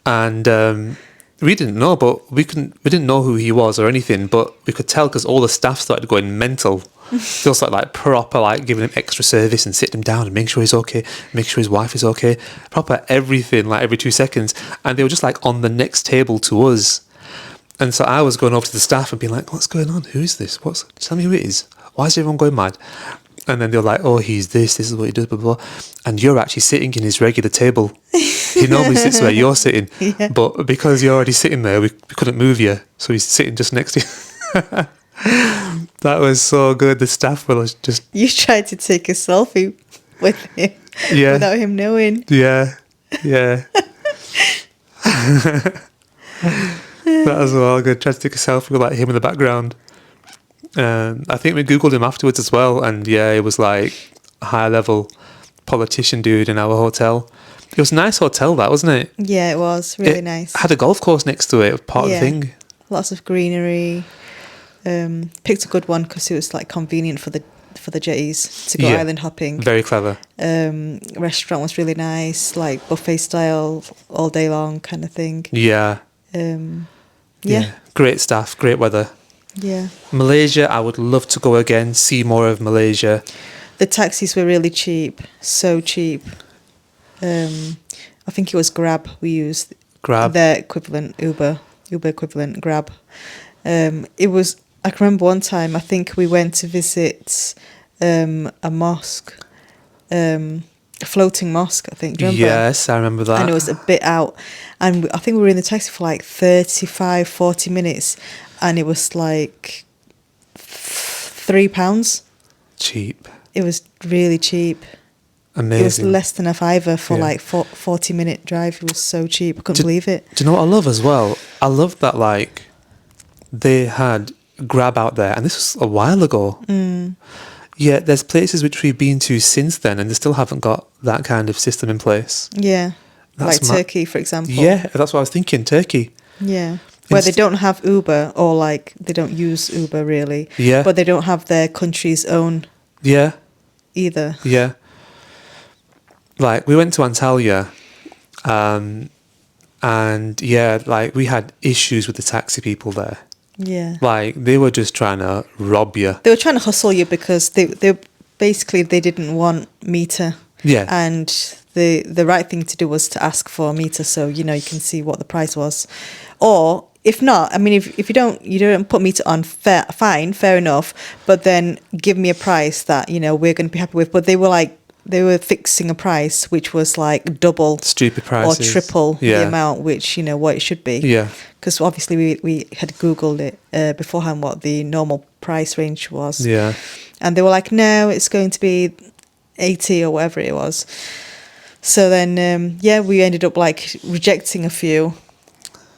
and we didn't know, but we didn't know who he was or anything, but we could tell because all the staff started going mental. They started like proper like giving him extra service and sitting him down and make sure he's okay, make sure his wife is okay, proper everything like every 2 seconds, and they were just like on the next table to us. And so I was going over to the staff and being like, what's going on? Who is this? Tell me who it is. Why is everyone going mad? And then they were like, oh, he's this is what he does, blah, blah, blah. And you're actually sitting in his regular table. He normally sits where you're sitting. Yeah. But because you're already sitting there, we couldn't move you. So he's sitting just next to you. That was so good. The staff were just, You tried to take a selfie with him yeah. without him knowing. Yeah. Yeah. That was well good. Tried to take a selfie with like him in the background. I think we Googled him afterwards as well, and yeah, it was like a high level politician dude in our hotel. It was a nice hotel, that wasn't it? Yeah, it was really It nice. had a golf course next to it, part of the Yeah. thing. Lots of greenery. Picked a good one because it was like convenient for the jetties to go Yeah. island hopping. Very clever. Restaurant was really nice, like buffet style, all day long kind of thing. Yeah. Yeah, Great staff, great weather. yeah. Malaysia, I would love to go again, see more of Malaysia. The taxis were really cheap, so cheap. I think it was Grab we used. Grab. Their equivalent Uber. Uber equivalent, Grab. It was. I can remember one time. I think we went to visit a mosque, a floating mosque. I think. Do you remember? Yes, I remember that. And it was a bit out, and I think we were in the taxi for like 35, 40 minutes, and it was like £3. Cheap. It was really cheap. Amazing. It was less than a fiver for Yeah. like 40-minute drive. It was so cheap. I couldn't believe it. Do you know what I love as well? I love that like they had Grab out there, and this was a while ago. Yeah, there's places which we've been to since then, and they still haven't got that kind of system in place. Yeah. That's Like Turkey, for example. Yeah, that's what I was thinking. Turkey. Yeah. Where they Inst- don't have Uber, or like they don't use Uber really. Yeah. But they don't have their country's own Yeah, either. yeah. Like we went to Antalya, and yeah, like we had issues with the taxi people there. Yeah. Like they were just trying to rob you. They were trying to hustle you because they basically they didn't want meter. Yeah. And the right thing to do was to ask for a meter, so you can see what the price was. Or if not, I mean, if you don't put meter on, fair enough. But then give me a price that we're going to be happy with. But they were fixing a price which was like double Stupid or prices. triple Yeah. the amount which what it should be. Yeah. Because obviously we had Googled it beforehand what the normal price range was. Yeah. And they were like, no, it's going to be 80 or whatever it was. So then, we ended up like rejecting a few.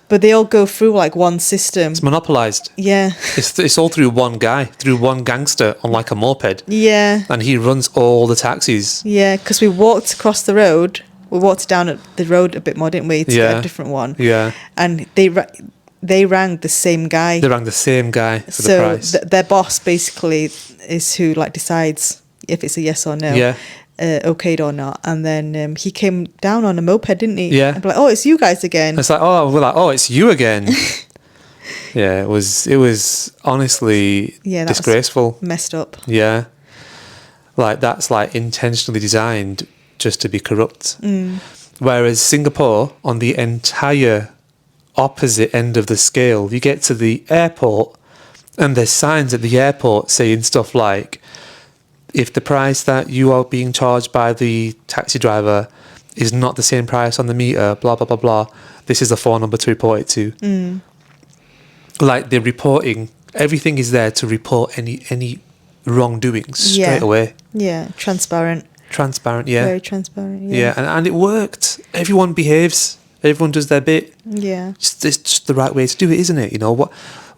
But they all go through like one system. It's monopolized. Yeah. It's all through one guy, through one gangster on like a moped. Yeah. And he runs all the taxis. Yeah, because we walked across the road. We walked down the road a bit more, didn't we, to get Yeah. a different one. Yeah. And they rang the same guy. They rang the same guy for the So price. their boss basically is who like decides if it's a yes or no. Yeah. Okayed or not. And then he came down on a moped, didn't he? Yeah. And be like, oh, it's you guys again. It's like, it's you again. Yeah, it was honestly Yeah, that was- disgraceful. Messed up. Yeah. Like that's like intentionally designed just to be corrupt. Whereas Singapore, on the entire opposite end of the scale, you get to the airport and there's signs at the airport saying stuff like, if the price that you are being charged by the taxi driver is not the same price on the meter, blah, blah, blah, blah, this is the phone number to report it to. Like they're reporting, everything is there to report any wrongdoings straight away. Yeah, transparent. Transparent, yeah. Very transparent. Yeah, Yeah. and it worked. Everyone behaves. Everyone does their bit. Yeah. It's just the right way to do it, isn't it?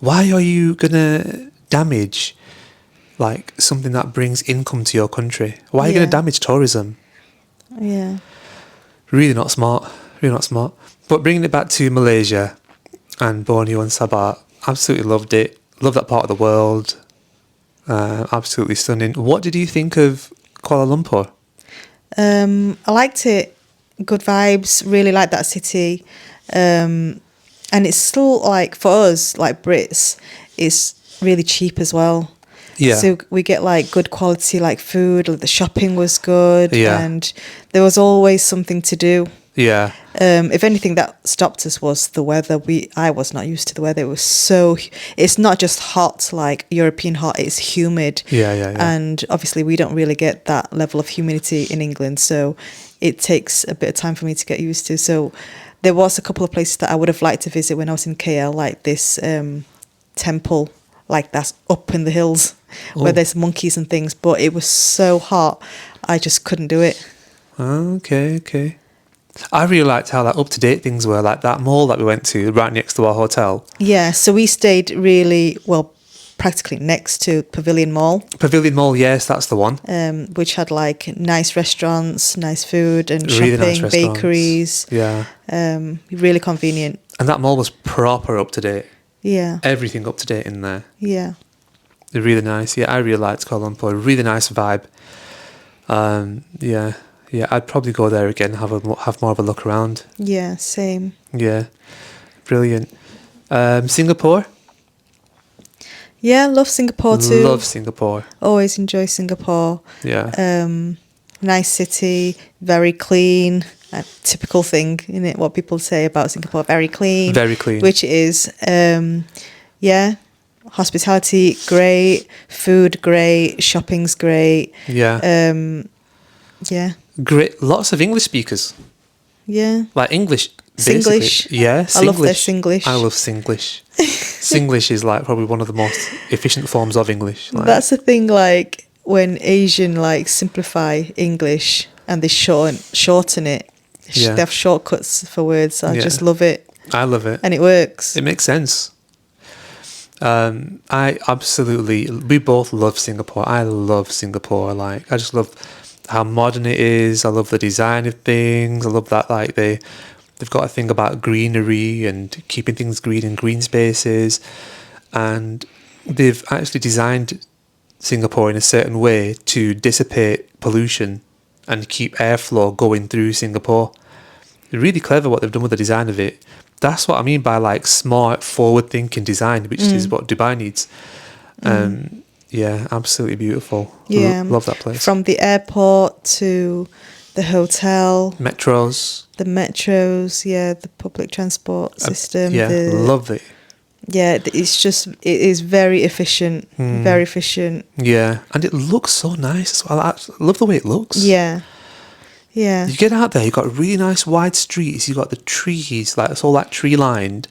Why are you gonna damage like something that brings income to your country? Why are you Yeah. gonna damage tourism? Yeah. Really not smart. Really not smart. But bringing it back to Malaysia and Borneo and Sabah, absolutely loved it. Love that part of the world. Absolutely stunning. What did you think of Kuala Lumpur? I liked it. Good vibes. Really liked that city. And it's still like for us, like Brits, it's really cheap as well. Yeah. So we get like good quality like food. Like, the shopping was good. Yeah. And there was always something to do. Yeah. If anything that stopped us was the weather. I was not used to the weather. It was it's not just hot like European hot, it's humid. Yeah. And obviously we don't really get that level of humidity in England, so it takes a bit of time for me to get used to. So there was a couple of places that I would have liked to visit when I was in KL, like this temple like that's up in the hills where there's monkeys and things, but it was so hot I just couldn't do it. Okay. I really liked how like up to date things were, like that mall that we went to right next to our hotel. Yeah, so we stayed really well, practically next to Pavilion Mall, Pavilion Mall, yes, that's the one. which had like nice restaurants, nice food and Really shopping, nice restaurants. bakeries. Yeah. Really convenient. And that mall was proper up to date. Yeah, Everything up to date in there. yeah, They're really nice. Yeah, I really liked Kuala Lumpur. Really nice vibe. Yeah, I'd probably go there again, have more of a look around. yeah, same. Yeah, brilliant. Singapore. Yeah, love Singapore too. Love Singapore. Always enjoy Singapore. Yeah. Nice city, very clean, a typical thing, isn't it? What people say about Singapore, very clean. Very clean. Which it is. Yeah. Hospitality, great. Food, great. Shopping's great. Yeah. Yeah. Great. Lots of English speakers. Yeah. Like English. Basically. Singlish. Yeah. I love their Singlish. I love Singlish. Singlish is like probably one of the most efficient forms of English. Like, That's the thing, like when Asian like simplify English and they shorten it. Yeah. They have shortcuts for words. I Yeah. just love it. I love it. And it works. It makes sense. We both love Singapore. I love Singapore. Like, I just love how modern it is. I love the design of things. I love that, like, they've got a thing about greenery and keeping things green in green spaces. And they've actually designed Singapore in a certain way to dissipate pollution and keep airflow going through Singapore. Really clever what they've done with the design of it. That's what I mean by like smart, forward-thinking design, which is what Dubai needs. Yeah, absolutely beautiful. Yeah. Love that place. From the airport to the hotel, Metros. the metros, yeah, the public transport system. Yeah, love it. Yeah, it's just, it is very efficient. Very efficient. Yeah, and it looks so nice as well. I love the way it looks. Yeah. Yeah. You get out there, you've got really nice wide streets, you've got the trees, like it's all like tree lined.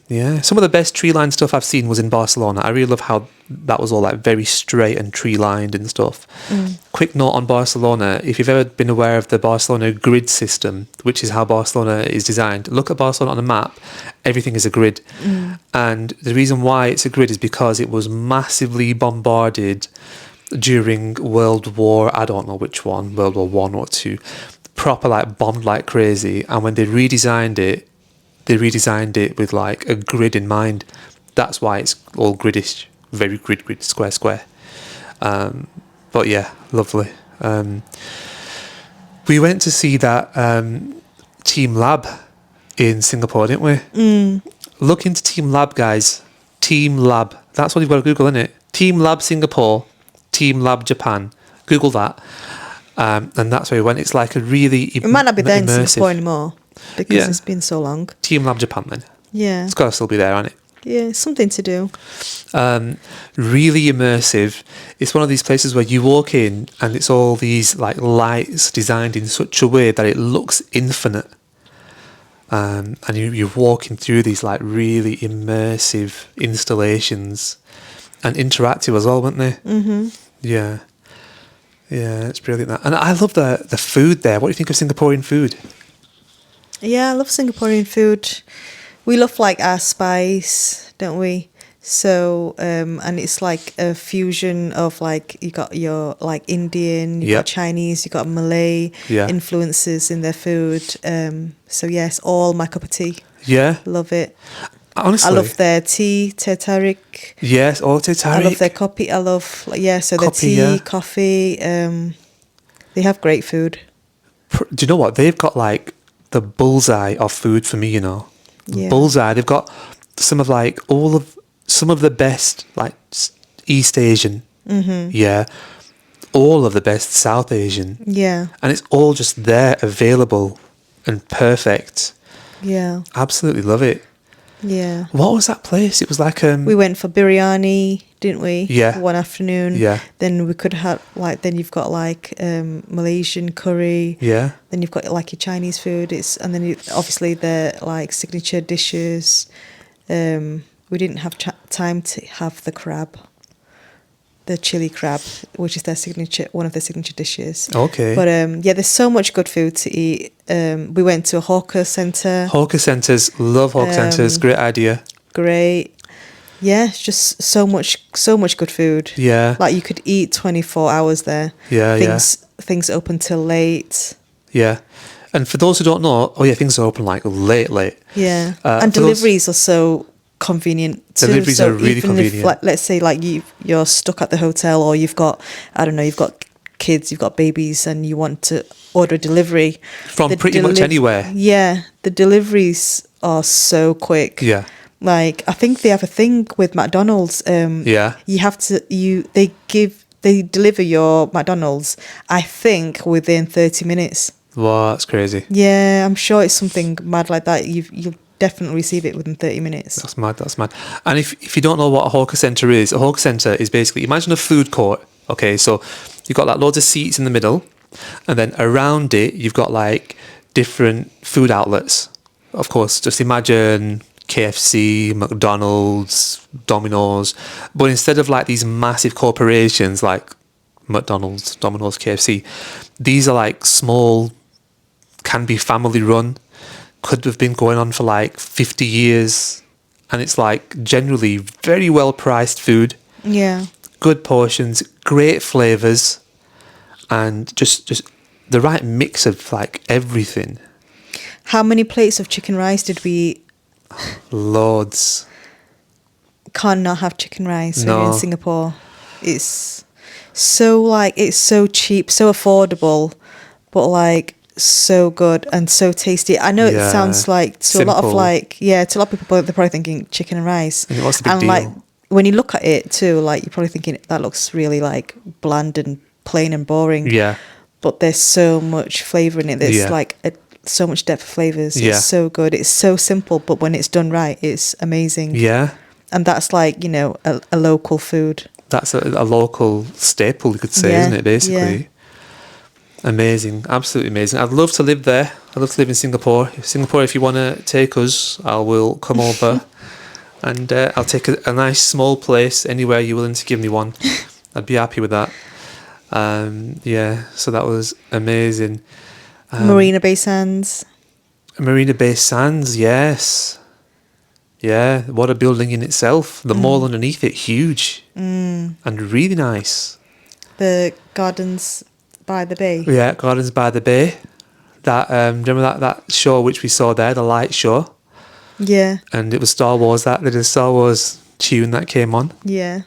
Yeah, some of the best tree lined stuff I've seen was in Barcelona. I really love how that was all like very straight and tree lined and stuff. Quick note on Barcelona, if you've ever been aware of the Barcelona grid system, which is how Barcelona is designed, look at Barcelona on a map, everything is a grid. And the reason why it's a grid is because it was massively bombarded during World War, I don't know which one, World War One or Two, proper like bombed like crazy. And when they redesigned it with like a grid in mind. That's why it's all gridish, very grid, square. But yeah, lovely. We went to see that Team Lab in Singapore, didn't we? Look into Team Lab, guys. Team Lab. That's what you've got to Google, isn't it? Team Lab Singapore, Team Lab Japan. Google that. And that's where we went. It's like a really It might not be there in immersive. Singapore anymore because Yeah. it's been so long. Team Lab Japan then. Yeah. It's got to still be there, hasn't it? Yeah, something to do. Really immersive. It's one of these places where you walk in and it's all these like lights designed in such a way that it looks infinite. And you're walking through these like really immersive installations and interactive as well, weren't they? Mm-hmm. Yeah. Yeah, it's brilliant. That. And I love the food there. What do you think of Singaporean food? Yeah, I love Singaporean food. We love like our spice, don't we? So, and it's like a fusion of like, you got your like Indian, you Yep. got Chinese, you got Malay Yeah. influences in their food. So yes, all my cup of tea. Yeah, Love it. honestly. I love their tea, teh tarik. Yes, oh, teh I love tarik. their coffee. I love, like, yeah, so their Coffee, tea, yeah. coffee. They have great food. Do you know what? They've got like the bullseye of food for me, you know. Yeah. Bullseye. They've got some of the best like East Asian. Mm-hmm. Yeah. All of the best South Asian. Yeah, And it's all just there, available and perfect. yeah, Absolutely love it. yeah. What was that place? It was like We went for biryani, didn't we? Yeah. One afternoon. Yeah. Then we could have like, then you've got like Malaysian curry. yeah. Then you've got like your Chinese food. And then obviously the like signature dishes. We didn't have time to have the crab, the chili crab, which is one of their signature dishes. Okay. But yeah, there's so much good food to eat. We went to a hawker centre. Hawker centres. Love hawker centres. Great idea. Great. Yeah, it's just so much good food. Yeah. Like you could eat 24 hours there. Yeah, Things open till late. Yeah. And for those who don't know, things are open like late. Yeah. for And those- deliveries are so convenient too. Deliveries so are really even convenient. If, like, let's say like you're stuck at the hotel, or you've got kids, you've got babies, and you want to order a delivery From the pretty much anywhere. Yeah, the deliveries are so quick. Yeah. Like I think they have a thing with McDonald's. Yeah. You have to they deliver your McDonald's, I think, within 30 minutes. Wow, that's crazy. Yeah, I'm sure it's something mad like that. You'll definitely receive it within 30 minutes. That's mad. That's mad. And if you don't know what a hawker centre is, a hawker centre is basically, imagine a food court. Okay, so you've got like loads of seats in the middle, and then around it you've got like different food outlets. Of course, just imagine KFC, McDonald's, Domino's, but instead of like these massive corporations like McDonald's, Domino's, KFC, these are like small, can be family run, could have been going on for like 50 years, and it's like generally very well priced food, Yeah. good portions, great flavors, and just the right mix of like everything. How many plates of chicken rice did we eat? Loads. Can't not have chicken rice when No. you're in Singapore. It's so like, it's so cheap, so affordable, but like so good and so tasty. I know Yeah. it sounds like to a lot of Simple. like, yeah, to a lot of people, they're probably thinking chicken and rice. And what's the big and deal? like when you look at it too, like you're probably thinking that looks really like bland and plain and boring. Yeah. But there's so much flavour in it. There's Yeah. like so much depth of flavours. Yeah. It's so good. It's so simple, but when it's done right, it's amazing. Yeah. And that's like, you know, a local food. That's a local staple, you could say, Yeah, isn't it, basically? yeah. Amazing. Absolutely amazing. I'd love to live there. I'd love to live in Singapore. Singapore, if you want to take us, I will come over and I'll take a nice small place anywhere you're willing to give me one. I'd be happy with that. Yeah, so that was amazing. Marina Bay Sands. Marina Bay Sands, yes. Yeah, what a building in itself. The mall underneath it, huge. And really nice. The Gardens by the Bay. Yeah, Gardens by the Bay. That remember that show which we saw there, the light show, Yeah, and it was Star Wars. That they did a Star Wars tune that came on. yeah.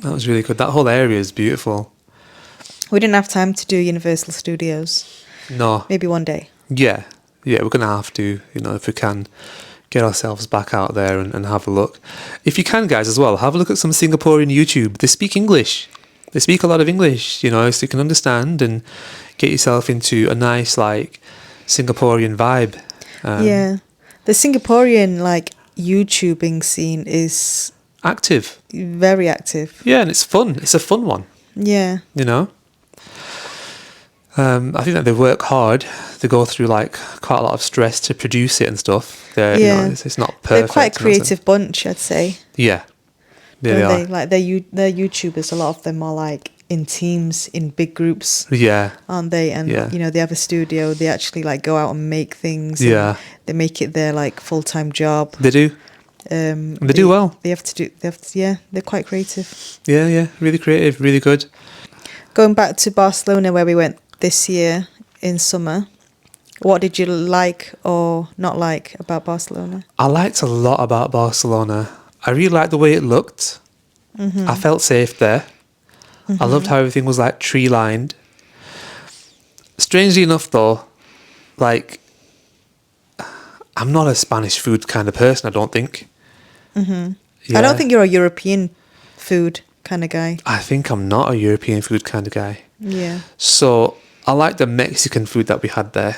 That was really good. That whole area is beautiful. We didn't have time to do Universal Studios. No, Maybe one day. yeah, we're gonna have to, if we can get ourselves back out there and have a look. If you can, guys, as well, have a look at some Singaporean YouTube. They speak English. They speak a lot of English, so you can understand and get yourself into a nice, like, Singaporean vibe. Yeah. The Singaporean, like, YouTubing scene is Active. very active. Yeah, and it's fun. It's a fun one, Yeah. I think that they work hard. They go through, like, quite a lot of stress to produce it and stuff. Yeah. It's not perfect. They're quite a in that sense. creative bunch, I'd say. Yeah. Yeah, they Aren't are. Like, they're YouTubers, a lot of them are, like, in teams, in big groups. Yeah. Aren't they? And Yeah. they have a studio. They actually like go out and make things. and Yeah. they make it their like full time job. They do. They do well. They have to do. Yeah, they're quite creative. Yeah. Really creative, really good. Going back to Barcelona, where we went this year in summer, what did you like or not like about Barcelona? I liked a lot about Barcelona. I really liked the way it looked. I felt safe there. I loved how everything was like tree lined. Strangely enough, though, like, I'm not a Spanish food kind of person, I don't think. I Yeah. don't think you're a European food kind of guy. I think I'm not a European food kind of guy. Yeah. So I like the Mexican food that we had there.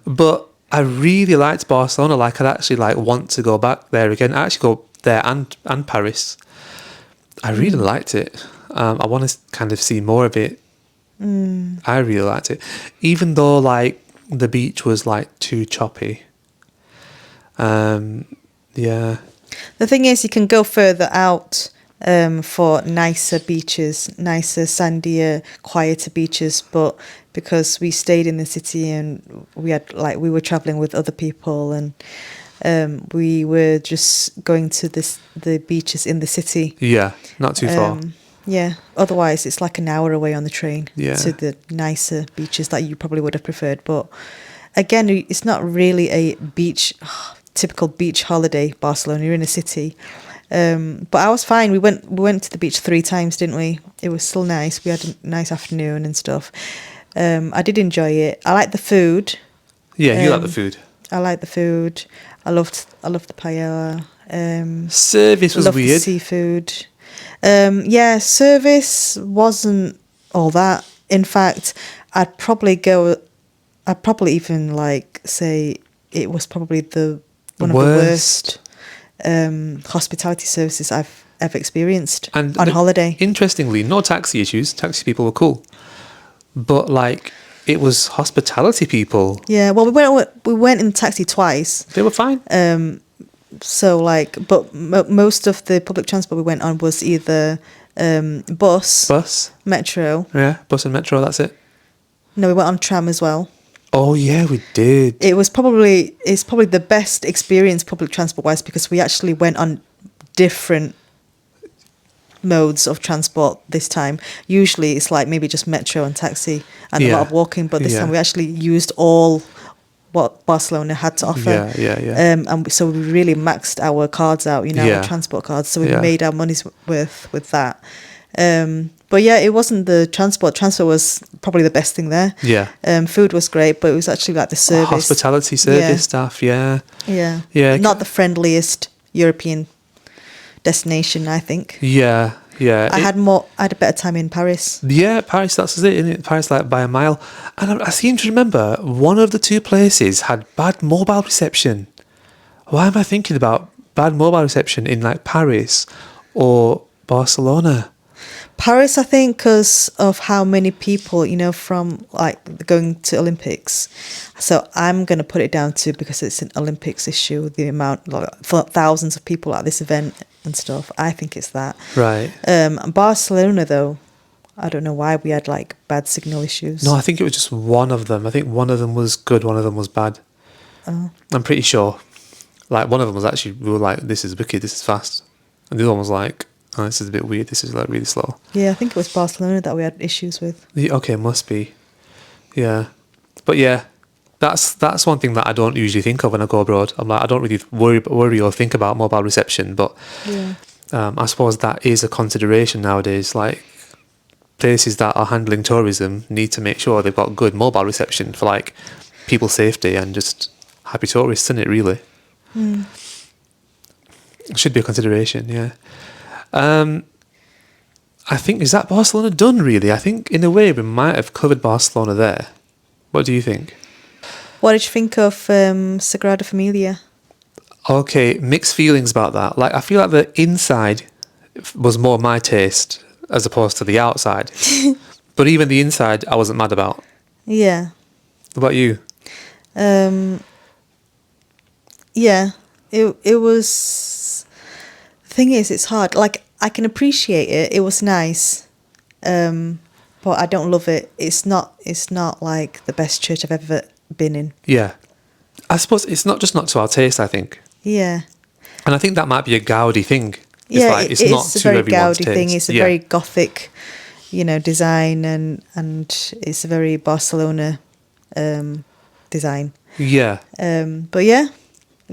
But I really liked Barcelona. Like, I'd actually like want to go back there again. I actually go there and Paris. I really liked it. I want to kind of see more of it. I really liked it. Even though like the beach was like too choppy. Yeah. The thing is, you can go further out for nicer beaches, nicer, sandier, quieter beaches. But because we stayed in the city and we were traveling with other people and we were just going to the beaches in the city. Yeah. Not too far. Yeah. Otherwise, it's like an hour away on the train Yeah. to the nicer beaches that you probably would have preferred. But again, it's not really a typical beach holiday. Barcelona, you're in a city. But I was fine. We went to the beach 3 times, didn't we? It was still nice. We had a nice afternoon and stuff. I did enjoy it. I like the food. Yeah, you like the food. I like the food. I loved the paella. Service was loved the weird. seafood. Yeah, service wasn't all that. In fact, I'd probably even like say it was probably one of the worst hospitality services I've ever experienced And on holiday. Interestingly, no taxi issues. Taxi people were cool, but like it was hospitality people. Yeah, well, we went in taxi twice. They were fine. So like, but most of the public transport we went on was either bus, metro. Yeah, bus and metro. That's it. No, we went on tram as well. Oh yeah, we did. It's probably the best experience public transport wise because we actually went on different modes of transport this time. Usually it's like maybe just metro and taxi and a lot of walking, but this time we actually used all what Barcelona had to offer. Yeah. And so we really maxed our cards out, our transport cards. So we made our money's worth with that. But yeah, it wasn't the transport. Transport was probably the best thing there. Yeah. Food was great, but it was actually like the service. Hospitality service staff, Yeah. Not the friendliest European destination, I think. Yeah. I had a better time in Paris. Yeah, Paris, that's it, isn't it? Paris, like by a mile. And I seem to remember one of the two places had bad mobile reception. Why am I thinking about bad mobile reception in like Paris or Barcelona? Paris, I think, because of how many people, from like going to Olympics. So I'm going to put it down to, because it's an Olympics issue, the amount, like thousands of people at this event and stuff. I think it's that. Right. Barcelona, though, I don't know why we had like bad signal issues. No, I think it was just one of them. I think one of them was good, one of them was bad. Oh. I'm pretty sure. Like one of them was actually, we were like, this is wicked, this is fast. And the other one was like, oh, this is a bit weird, this is like really slow. Yeah, I think it was Barcelona that we had issues with. Okay, must be. Yeah. But yeah, that's one thing that I don't usually think of when I go abroad. I'm like, I don't really worry or think about mobile reception, but I suppose that is a consideration nowadays. Like places that are handling tourism need to make sure they've got good mobile reception for like people's safety and just happy tourists, isn't it, really? It should be a consideration, yeah. I think, is that Barcelona done, really? I think, in a way, we might have covered Barcelona there. What do you think? What did you think of Sagrada Familia? Okay, mixed feelings about that. Like, I feel like the inside was more my taste as opposed to the outside. But even the inside, I wasn't mad about. Yeah. What about you? Yeah, it was... The thing is, it's hard. Like, I can appreciate it. It was nice. But I don't love it. It's not like the best church I've ever been in. Yeah. I suppose it's not to our taste, I think. Yeah. And I think that might be a Gaudi thing. It's not a to very everyone's Gaudi taste. thing. It's a very Gothic, design, and it's a very Barcelona design. Yeah. But yeah,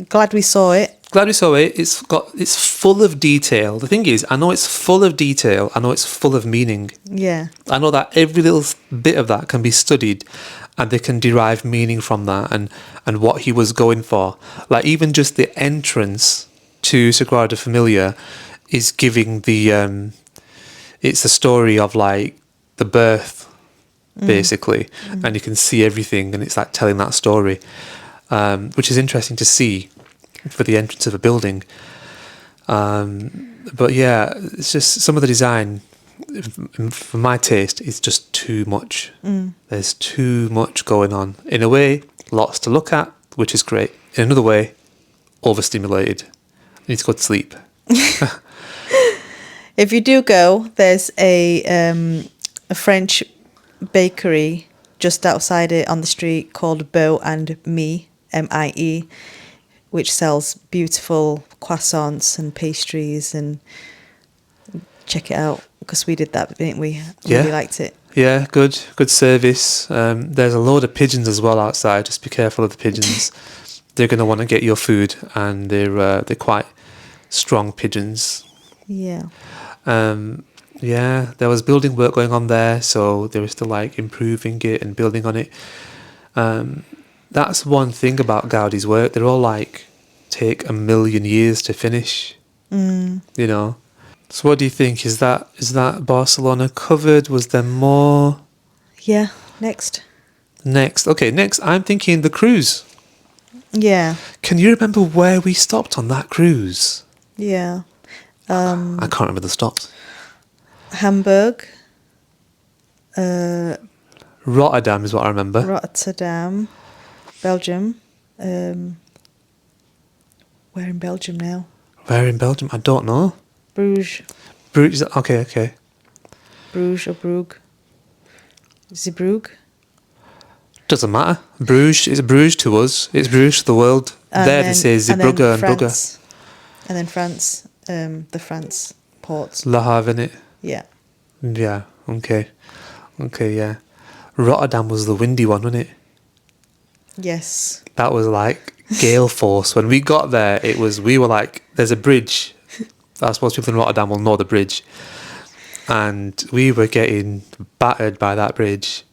glad we saw it. Glad we saw it. It's full of detail. The thing is, I know it's full of detail. I know it's full of meaning. Yeah. I know that every little bit of that can be studied and they can derive meaning from that and what he was going for. Like even just the entrance to Sagrada Familia is giving it's the story of like the birth, basically. And you can see everything and it's like telling that story, which is interesting to see for the entrance of a building. But yeah, it's just some of the design, for my taste, is just too much. There's too much going on. In a way, lots to look at, which is great. In another way, overstimulated. I need to go to sleep. If you do go, there's a French bakery just outside it on the street called Beau and Mie, M-I-E, which sells beautiful croissants and pastries, and check it out because we did that, didn't we? Really liked it. Yeah, good service. There's a load of pigeons as well outside. Just be careful of the pigeons. They're going to want to get your food, and they're quite strong pigeons. Yeah. Yeah, there was building work going on there, so they were still like improving it and building on it. That's one thing about Gaudi's work. They're all like take 1 million years to finish. So what do you think? Is that Barcelona covered? Was there more? Yeah. Next. Next, I'm thinking the cruise. Yeah. Can you remember where we stopped on that cruise? Yeah. I can't remember the stops. Hamburg, Rotterdam is what I remember. Rotterdam, Belgium. Where in Belgium now? Where in Belgium? I don't know. Bruges. Bruges. Okay. Bruges or Brugge. Zeebrugge. Doesn't matter. Bruges is Bruges to us. It's Bruges to the world. There they say Zeebrugge and Brugge. France. And then France, the France ports. Le Havre, innit? Yeah. Yeah. Okay, yeah. Rotterdam was the windy one, wasn't it? Yes. That was like gale force. When we got there, we were like, there's a bridge. I suppose people in Rotterdam will know the bridge. And we were getting battered by that bridge.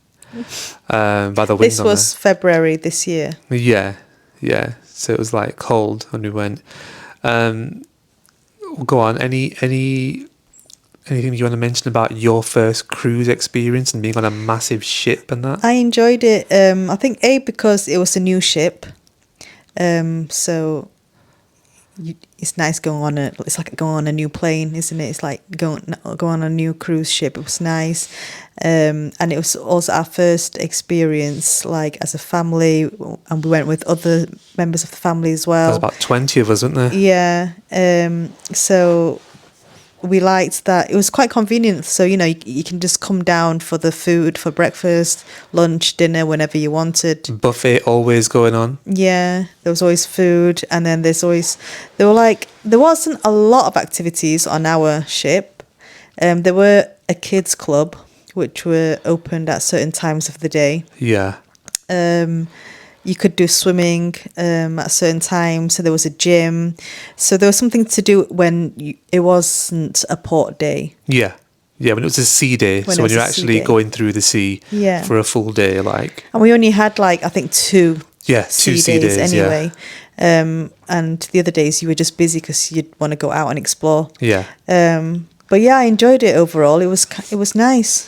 By the wind. This was February this year. Yeah. So it was like cold when we went. Go on. Anything you want to mention about your first cruise experience and being on a massive ship and that? I enjoyed it. I think because it was a new ship. So it's nice going on it's like going on a new plane, isn't it? It's like going on a new cruise ship. It was nice. And it was also our first experience, like as a family, and we went with other members of the family as well. There was about 20 of us, wasn't there? Yeah. So we liked that. It was quite convenient. So, you can just come down for the food, for breakfast, lunch, dinner, whenever you wanted. Buffet always going on. Yeah, there was always food. And then there wasn't a lot of activities on our ship. There were a kids club, which were opened at certain times of the day. Yeah. You could do swimming at certain times. So there was a gym. So there was something to do when it wasn't a port day. Yeah. Yeah, when it was a sea day. So when you're actually going through the sea for a full day, like. And we only had I think two sea days anyway. Yeah. And the other days you were just busy because you'd want to go out and explore. Yeah. But yeah, I enjoyed it overall. It was nice.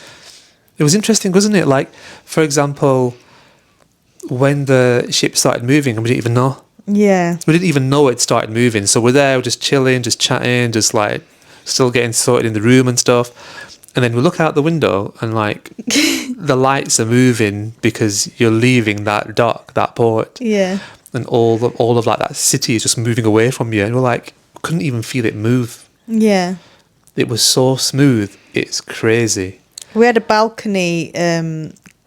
It was interesting, wasn't it? Like, for example, when the ship started moving and we didn't even know. Yeah. We didn't even know it started moving. So we're there, just chilling, just chatting, just like still getting sorted in the room and stuff. And then we look out the window and like the lights are moving because you're leaving that dock, that port. Yeah. And all of like that city is just moving away from you. And we're like, couldn't even feel it move. Yeah. It was so smooth. It's crazy. We had a balcony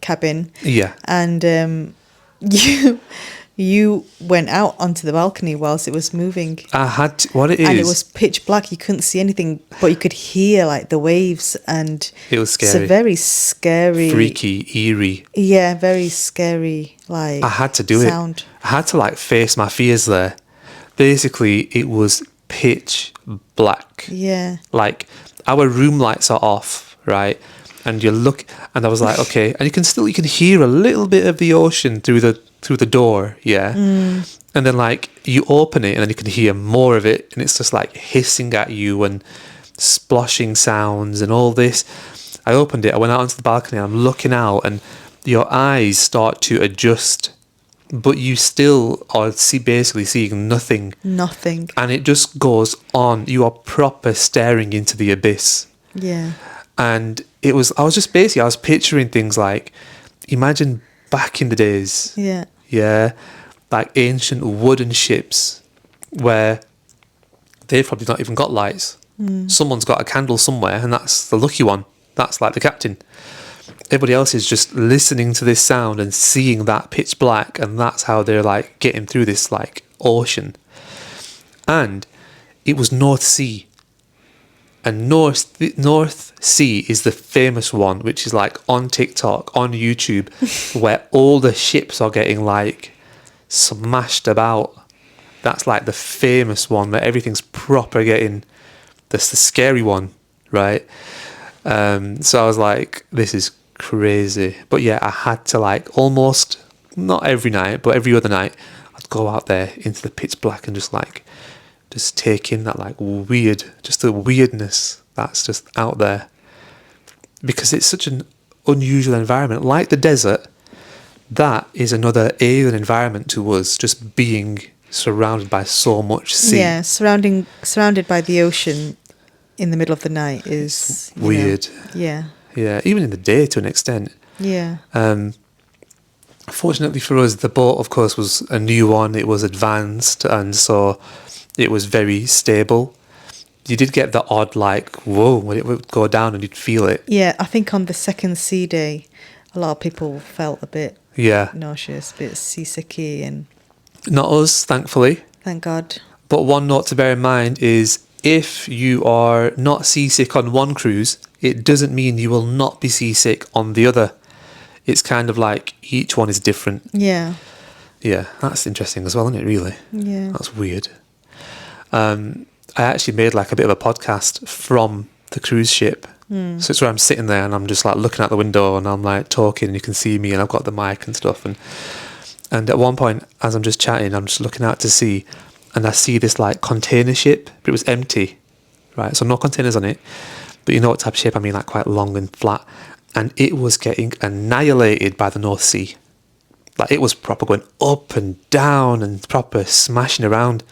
cabin. Yeah. And you went out onto the balcony whilst it was moving. I had to, what it is. And it was pitch black. You couldn't see anything, but you could hear like the waves, and it was scary. It's a very scary, freaky, eerie. Yeah, very scary. Like I had to do sound. it. I had to like face my fears there. Basically, it was pitch black. Yeah. Like our room lights are off, right? And you look, and I was like, okay, and you can hear a little bit of the ocean through the door, yeah. And then like you open it, and then you can hear more of it, and it's just like hissing at you and sploshing sounds and all this. I opened it, I went out onto the balcony, and I'm looking out, and your eyes start to adjust, but you still are basically seeing nothing. Nothing. And it just goes on. You are proper staring into the abyss. Yeah. And I was picturing things like, imagine back in the days. Yeah. Yeah. Like ancient wooden ships where they've probably not even got lights. Someone's got a candle somewhere, and that's the lucky one. That's like the captain. Everybody else is just listening to this sound and seeing that pitch black, and that's how they're like getting through this like ocean. And it was North Sea. And North Sea is the famous one, which is like on TikTok, on YouTube, where all the ships are getting like smashed about. That's like the famous one where everything's proper getting. That's the scary one, right? So I was like, this is crazy. But yeah, I had to like almost, not every night, but every other night, I'd go out there into the pitch black and just take in that like just the weirdness that's just out there, because it's such an unusual environment. Like the desert, that is another alien environment to us, just being surrounded by so much sea. Yeah, surrounded by the ocean in the middle of the night is you know, Weird. yeah, Yeah, even in the day to an extent. yeah, Fortunately for us, the boat, of course, was a new one. It was advanced, and so it was very stable. You did get the odd, like, whoa, when it would go down and you'd feel it. yeah. I think on the second sea day, a lot of people felt a bit Yeah. nauseous, a bit seasicky, and Not us, thankfully. thank God. But one note to bear in mind is if you are not seasick on one cruise, it doesn't mean you will not be seasick on the other. It's kind of like each one is different. Yeah, Yeah, that's interesting as well, isn't it, really? yeah. That's weird. I actually made like a bit of a podcast from the cruise ship. So it's where I'm sitting there and I'm just like looking out the window and I'm like talking and you can see me and I've got the mic and stuff. And at one point, as I'm just chatting, I'm just looking out to sea and I see this like container ship, but it was empty, right? So no containers on it. But you know what type of shape I mean, like quite long and flat. And it was getting annihilated by the North Sea. Like it was proper going up and down and proper smashing around.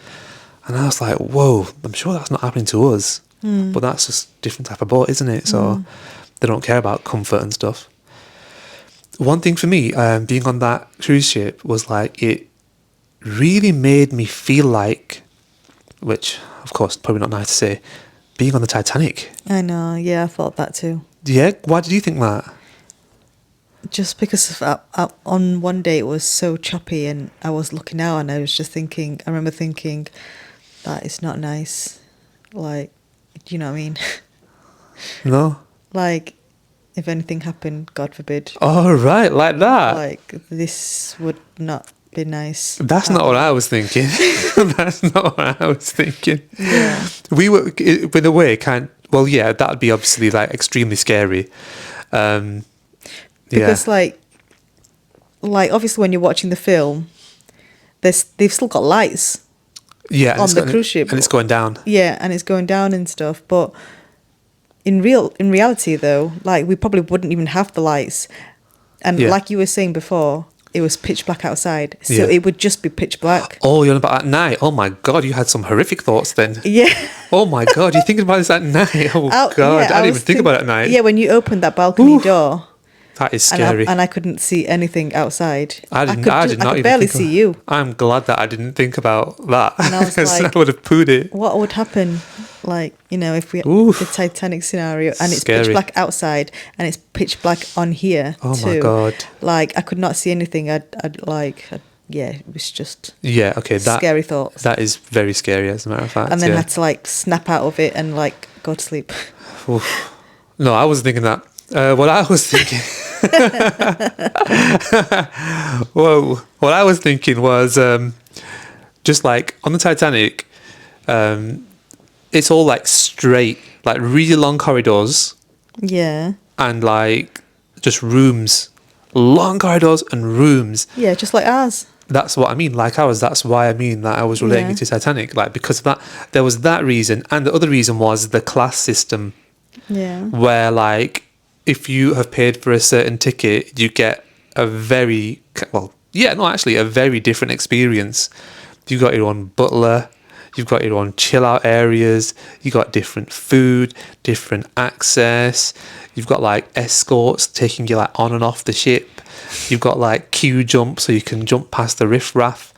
And I was like, whoa, I'm sure that's not happening to us. But that's just a different type of boat, isn't it? So they don't care about comfort and stuff. One thing for me, being on that cruise ship was like, it really made me feel like, which of course, probably not nice to say, being on the Titanic. I know. Yeah, I thought that too. Yeah? Why did you think that? Just because of, on one day it was so choppy and I was looking out and I was just thinking, I remember thinking, that is not nice. Like, do you know what I mean? No? Like, if anything happened, God forbid, Oh, right, like that. like, this would not be nice. That's not what I was thinking. That's not what I was thinking. Yeah. We were, in a way, well, yeah, that would be obviously like extremely scary. Because, like obviously when you're watching the film, they've still got lights. Yeah, and on it's the cruise ship. and it's going down. Yeah, and it's going down and stuff. But in reality, though, like we probably wouldn't even have the lights. And Yeah. like you were saying before, it was pitch black outside, so Yeah. it would just be pitch black. Oh, you're on about at night. Oh my God, you had some horrific thoughts then. Yeah. Oh my God, you're thinking about this at night. Oh Out- God, yeah, I didn't even was think about it at night. Yeah, when you opened that balcony Oof. door, That is and scary. I couldn't see anything outside. I did I not could even barely think see about- you. I'm glad that I didn't think about that. And I was because like- I would have pooed it. What would happen, like, you know, if we Oof. the Titanic scenario and it's Scary. pitch black outside and it's pitch black on here Oh too. my God. Like I could not see anything. Yeah, it was just Yeah, okay, scary thoughts. that is very scary as a matter of fact. And then yeah. had to like snap out of it and like go to sleep. Oof. No, I wasn't thinking that. What I was thinking... Whoa. What I was thinking was just like on the Titanic, it's all like straight, like really long corridors Yeah. and like just rooms. Long corridors and rooms. Yeah, just like ours. That's what I mean, like ours. That's why I mean that I was relating Yeah. it to Titanic. Like because of that, there was that reason. And the other reason was the class system Yeah. where like if you have paid for a certain ticket, you get a very a very different experience. You've got your own butler, you've got your own chill out areas, you've got different food, different access, you've got like escorts taking you like on and off the ship, you've got like queue jump so you can jump past the riffraff.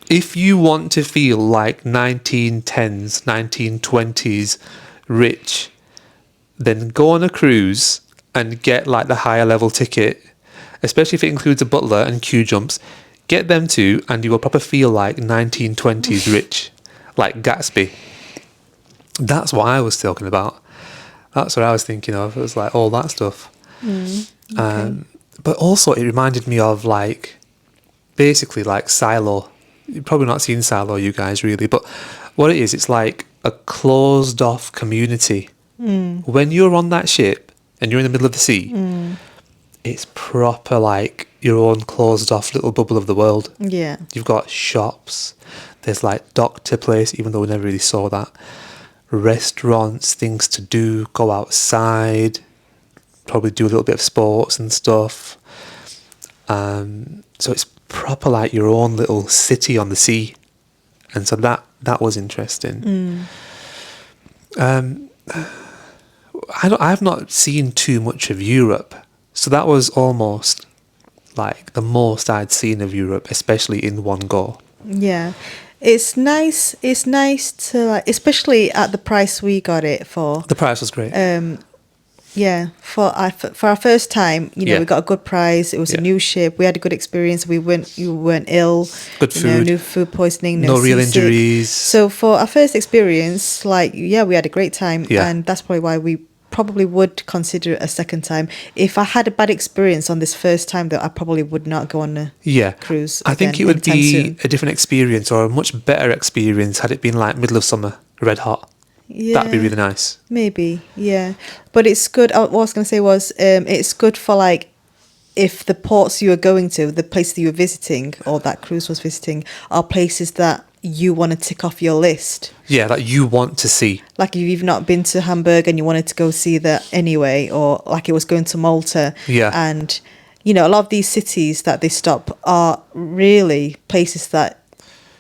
If you want to feel like 1910s, 1920s rich, then go on a cruise and get like the higher level ticket, especially if it includes a butler and queue jumps. Get them too, and you will probably feel like 1920s rich, like Gatsby. That's what I was talking about. That's what I was thinking of. It was like all that stuff. But also, it reminded me of like basically like Silo. You've probably not seen Silo, you guys, really, but what it is, it's like a closed off community. When you're on that ship and you're in the middle of the sea, it's proper like your own closed off little bubble of the world. Yeah. You've got shops, there's like doctor place, even though we never really saw that, restaurants, things to do, go outside, probably do a little bit of sports and stuff. So it's proper like your own little city on the sea, and so that was interesting. I've not seen too much of Europe, so that was almost like the most I'd seen of Europe, especially in one go. Yeah. It's nice. It's nice to like, especially at the price we got it for. The price was great. Yeah, for our first time, Yeah. we got a good price. It was Yeah. a new ship. We had a good experience. You weren't ill. Good You know, food. no food poisoning. No real seasick. injuries. So for our first experience, like we had a great time, Yeah. and that's probably why we probably would consider it a second time. If I had a bad experience on this first time, though, I probably would not go on a Yeah. cruise. I think again it would anytime be soon. a different experience, or a much better experience, had it been like middle of summer, red hot. Yeah. That'd be really nice. Maybe, yeah. But it's good. What I was going to say was, it's good for like, if the ports you were going to, the place that you were visiting, or that cruise was visiting, are places that you want to tick off your list. Yeah, that you want to see. Like if you've not been to Hamburg and you wanted to go see that anyway, or like it was going to Malta. Yeah. And, a lot of these cities that they stop are really places that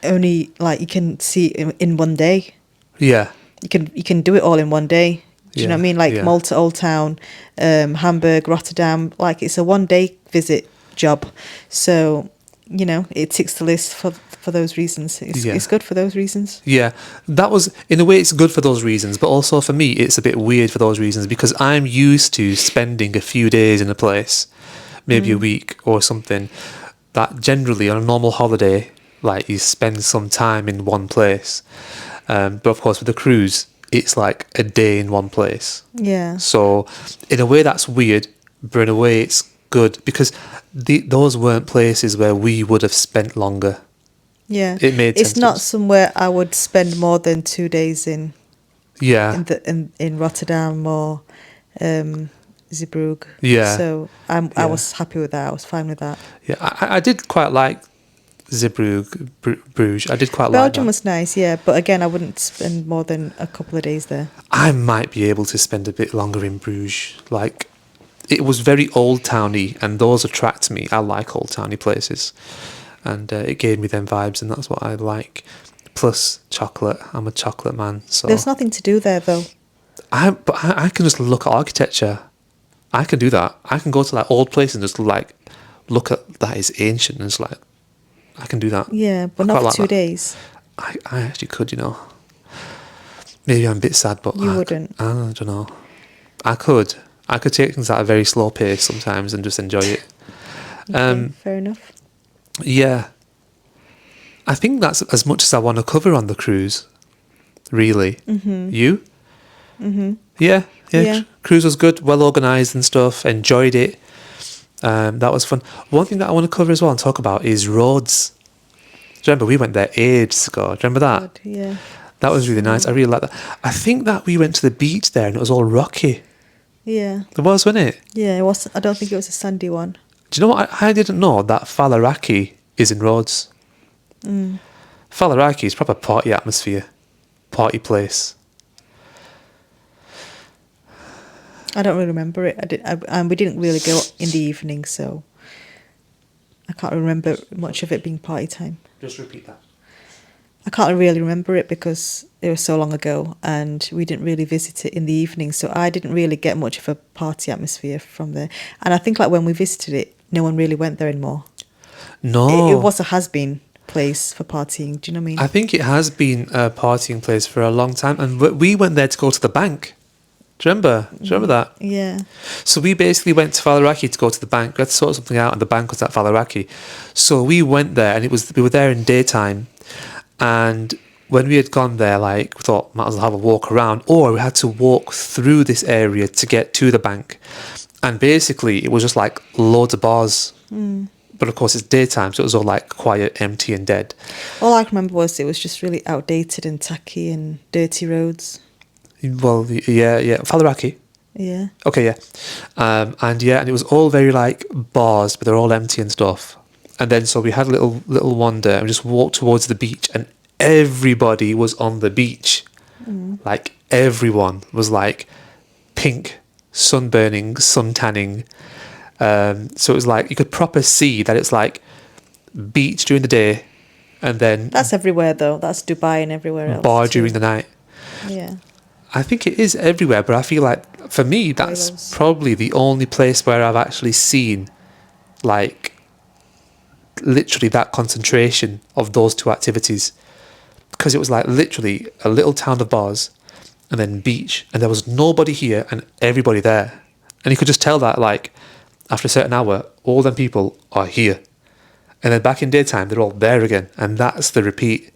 only like you can see in one day. Yeah. You can do it all in one day. Do you know what I mean? Like Yeah. Malta, Old Town, Hamburg, Rotterdam. Like it's a 1 day visit job. So, it ticks the list for those reasons. It's good for those reasons. Yeah, that was, in a way, it's good for those reasons, but also for me, it's a bit weird for those reasons because I'm used to spending a few days in a place, maybe a week or something, that generally on a normal holiday, like you spend some time in one place. But of course, with the cruise, it's like a day in one place. Yeah. So, in a way, that's weird, but in a way, it's good because those weren't places where we would have spent longer. Yeah. It made sense It's to not us. somewhere I would spend more than 2 days in Yeah. in Rotterdam or Zeebrugge. Yeah. So I Yeah. was happy with that. I was fine with that. Yeah, I did quite like Zeebrugge, Bruges. I did quite Belgium like that. was nice, yeah, but again, I wouldn't spend more than a couple of days there. I might be able to spend a bit longer in Bruges. Like, it was very old towny, and those attract me. I like old towny places, and it gave me them vibes, and that's what I like. Plus chocolate. I'm a chocolate man, so There's nothing to do there though. I can just look at architecture. I can do that. I can go to like old places and just like look at that is ancient, and it's like I can do that. Yeah, but I not quite for like 2 that. days. I actually could, Maybe I'm a bit sad, but You wouldn't. I don't know. I could take things at a very slow pace sometimes and just enjoy it. Okay, fair enough. Yeah. I think that's as much as I want to cover on the cruise, really. Mm-hmm. You? Mm-hmm. Yeah. Yeah. Cruise was good, well organised and stuff, enjoyed it. That was fun. One thing that I want to cover as well and talk about is roads. Do you remember we went there ages ago? Do you remember that? God, yeah. That was really nice. I really like that. I think that we went to the beach there and it was all rocky. Yeah. There was, wasn't it? Yeah, it was. I don't think it was a sandy one. Do you know what? I didn't know that Faliraki is in Rhodes. Mm. Faliraki is proper party atmosphere, party place. I don't really remember it. And we didn't really go in the evening, so I can't remember much of it being party time. Just repeat that. I can't really remember it because it was so long ago and we didn't really visit it in the evening, so I didn't really get much of a party atmosphere from there. And I think like when we visited it, no one really went there anymore. No. It was a has-been place for partying, do you know what I mean? I think it has been a partying place for a long time, and we went there to go to the bank. Do you remember? Do you remember that? Yeah. So we basically went to Faliraki to go to the bank. We had to sort something out, and the bank was at Faliraki. So we went there, and we were there in daytime. And when we had gone there, like, we thought, might as well have a walk around, or we had to walk through this area to get to the bank. And basically, it was just like loads of bars. Mm. But of course, it's daytime, so it was all like quiet, empty, and dead. All I can remember was it was just really outdated and tacky and dirty roads. Well, yeah, Faliraki. Yeah. Okay, yeah. And it was all very like bars, but they're all empty and stuff. And then so we had a little wander and we just walked towards the beach, and everybody was on the beach. Mm. Like everyone was like pink sunburning, sun tanning. So it was like you could proper see that it's like beach during the day, and then That's everywhere though. That's Dubai and everywhere else. bar too. during the night. Yeah. I think it is everywhere, but I feel like for me that's Wales. probably the only place where I've actually seen like literally that concentration of those two activities, because it was like literally a little town of bars and then beach, and there was nobody here and everybody there, and you could just tell that like after a certain hour all them people are here, and then back in daytime they're all there again, and that's the repeat.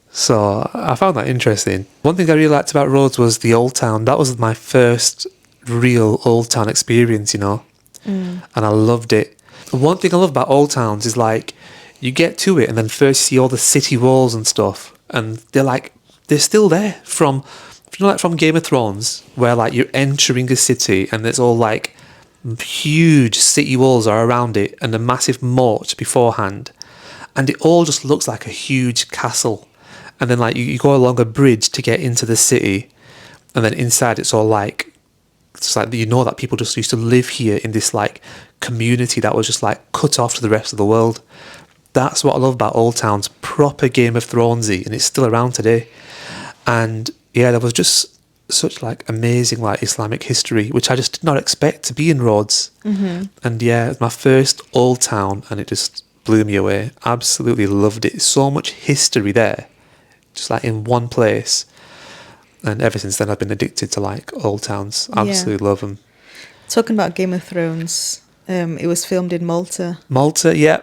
So I found that interesting. One thing I really liked about Rhodes was the Old Town. That was my first real Old Town experience, you know, and I loved it. One thing I love about Old Towns is like you get to it and then first you see all the city walls and stuff, and they're still there from, you know, like from Game of Thrones, where like you're entering a city and there's all like huge city walls are around it and a massive moat beforehand, and it all just looks like a huge castle. And then like you go along a bridge to get into the city, and then inside it's all like, it's like, you know, that people just used to live here in this like community that was just like cut off to the rest of the world. That's what I love about Old Towns, proper Game of Thronesy, and it's still around today. And yeah, there was just such like amazing like Islamic history, which I just did not expect to be in Rhodes. And yeah, it was my first Old Town, and it just blew me away. Absolutely loved it. So much history there, just like in one place. And ever since then I've been addicted to like Old Towns. Absolutely love them. Talking about Game of Thrones, it was filmed in Malta. Malta, yeah,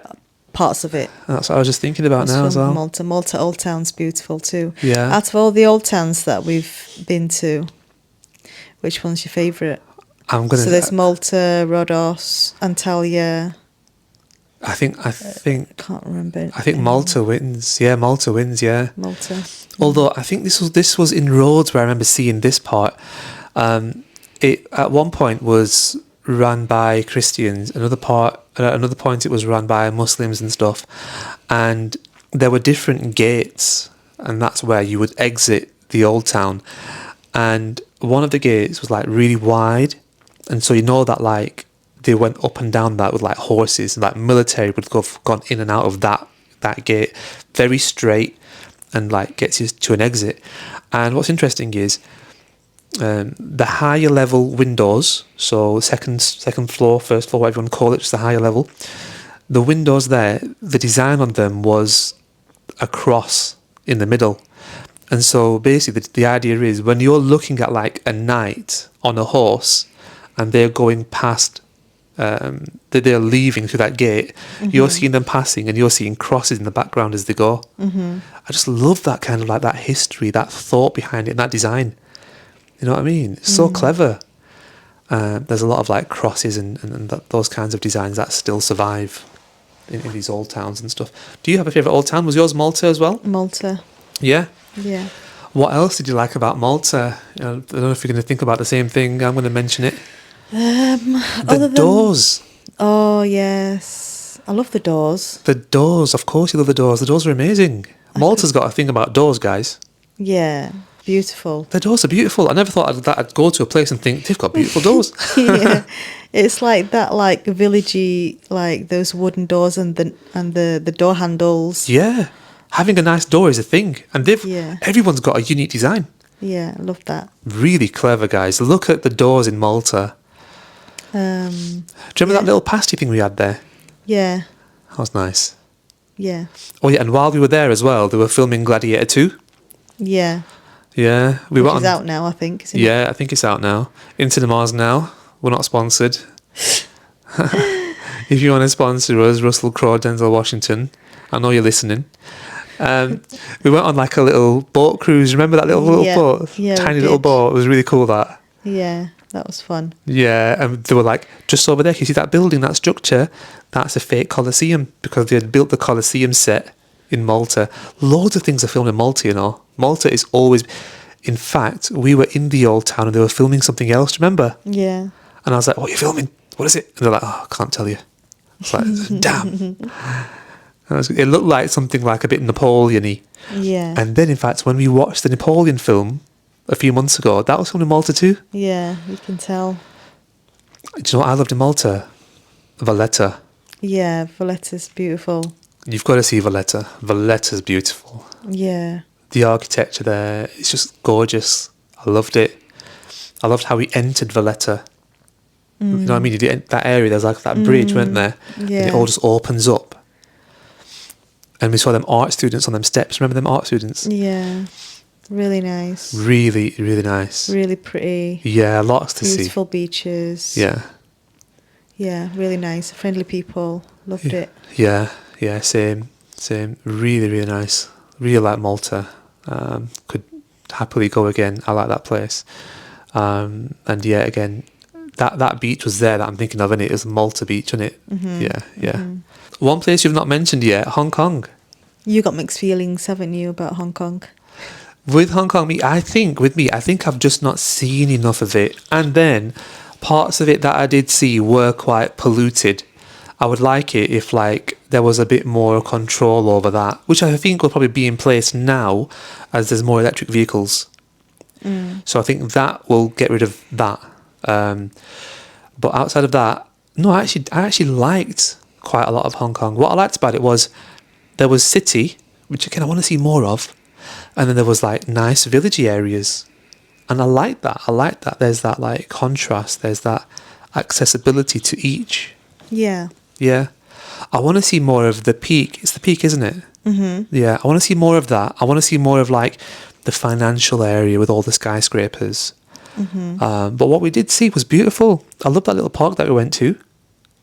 Parts of it. that's what I was just thinking about was now as filmed in well. Malta. Malta Old Town's beautiful too. Yeah. Out of all the old towns that we've been to, which one's your favourite? I'm gonna. So there's Malta, Rhodos, Antalya. I think. Can't remember. I think Malta wins. Yeah, Malta wins. Yeah. Malta. Although I think this was in Rhodes where I remember seeing this part. It at one point was run by Christians. Another point it was run by Muslims and stuff. And there were different gates, and that's where you would exit the Old Town. And one of the gates was like really wide, and so you know that like they went up and down that with like horses, and like military would have gone in and out of that gate, very straight, and like gets you to an exit. And what's interesting is the higher level windows, so second floor, first floor, whatever you want to call it, just the higher level, the windows there, the design on them was a cross in the middle. And so basically the idea is when you're looking at like a knight on a horse and they're going past, they're leaving through that gate, you're seeing them passing and you're seeing crosses in the background as they go. I just love that kind of like that history, that thought behind it, and that design. You know what I mean? It's so clever. There's a lot of like crosses and those kinds of designs that still survive in these old towns and stuff. Do you have a favourite old town? Was yours Malta as well? Malta. Yeah? Yeah. What else did you like about Malta? I don't know if you're going to think about the same thing. I'm going to mention it. The doors. Oh, yes. I love the doors. The doors. Of course you love the doors. The doors are amazing. Malta's got a thing about doors, guys. Yeah. Beautiful. The doors are beautiful. I never thought I'd go to a place and think, they've got beautiful doors. Yeah. It's like that, like villagey, like those wooden doors and the door handles. Yeah. Having a nice door is a thing. And Yeah. everyone's got a unique design. Yeah, I love that. Really clever, guys. Look at the doors in Malta. Do you remember that little pasty thing we had there? Yeah. That was nice. Yeah. Oh yeah, and while we were there as well, they were filming Gladiator 2. Yeah. Yeah. We Which were is out now, I think. Isn't Yeah, I think it's out now. In cinemas now. We're not sponsored. If you want to sponsor us, Russell Crowe, Denzel Washington, I know you're listening. We went on like a little boat cruise. Remember that little Yeah. boat? Yeah, we Tiny little did. boat. It was really cool, that. it? Yeah, that was fun. Yeah, and they were like, just over there, can you see that building, that structure? That's a fake Colosseum, because they had built the Colosseum set in Malta. Loads of things are filmed in Malta, you know. Malta is always... In fact, we were in the Old Town and they were filming something else, remember? Yeah. And I was like, what are you filming? What is it? And they're like, oh, I can't tell you. It's like, damn. It looked like something like a bit Napoleon-y. Yeah. And then, in fact, when we watched the Napoleon film, a few months ago. That was filmed in Malta too. Yeah, you can tell. Do you know what I loved in Malta? Valletta. Yeah, Valletta's beautiful. You've got to see Valletta. Valletta's beautiful. Yeah. The architecture there, it's just gorgeous. I loved it. I loved how we entered Valletta. You know what I mean? That area, there's like that bridge, weren't there? Yeah. And it all just opens up. And we saw them art students on them steps. Remember them art students? Yeah. Really nice. Really, really nice. Really pretty. Yeah, lots to see. Beautiful beaches. Yeah. Yeah, really nice. Friendly people. Loved it. Yeah, same. Really, really nice. Really like Malta. Could happily go again. I like that place. And yeah, again, that beach was there that I'm thinking of, and it was Malta Beach, isn't it? Yeah. One place you've not mentioned yet, Hong Kong. You got mixed feelings, haven't you, about Hong Kong? With Hong Kong, I think I've just not seen enough of it. And then parts of it that I did see were quite polluted. I would like it if there was a bit more control over that, which I think will probably be in place now as there's more electric vehicles. So I think that will get rid of that. But outside of that, no, I actually liked quite a lot of Hong Kong. What I liked about it was there was city, which again I want to see more of, and then there was nice villagey areas, and I like that. There's that contrast. There's that accessibility to each. Yeah. Yeah, I want to see more of the peak. It's the peak, isn't it? Mm-hmm. Yeah, I want to see more of that. I want to see more of the financial area with all the skyscrapers. Mm-hmm. But what we did see was beautiful. I love that little park that we went to.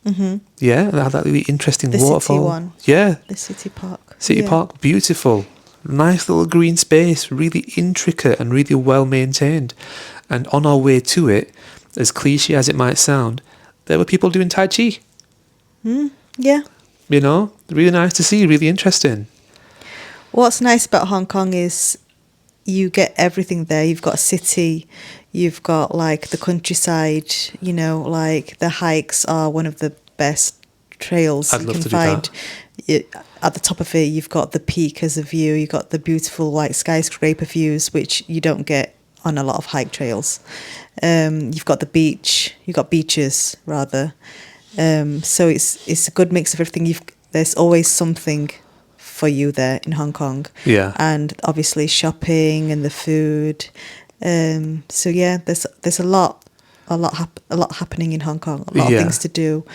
Mm-hmm. Yeah, and it had that really interesting The waterfall. city one. Yeah, The city park. city Yeah. park, beautiful. Nice little green space, really intricate and really well maintained. And on our way to it, as cliche as it might sound, there were people doing Tai Chi. Yeah. Really nice to see, really interesting. What's nice about Hong Kong is you get everything there. You've got a city, you've got the countryside, the hikes are one of the best trails I'd you love can to do find. At the top of it, you've got the peak as a view, you've got the beautiful skyscraper views, which you don't get on a lot of hike trails. You've got the beach, you've got beaches rather. So it's a good mix of everything. There's always something for you there in Hong Kong. Yeah. And obviously shopping and the food. So yeah, there's a lot happening in Hong Kong. A lot of things to do.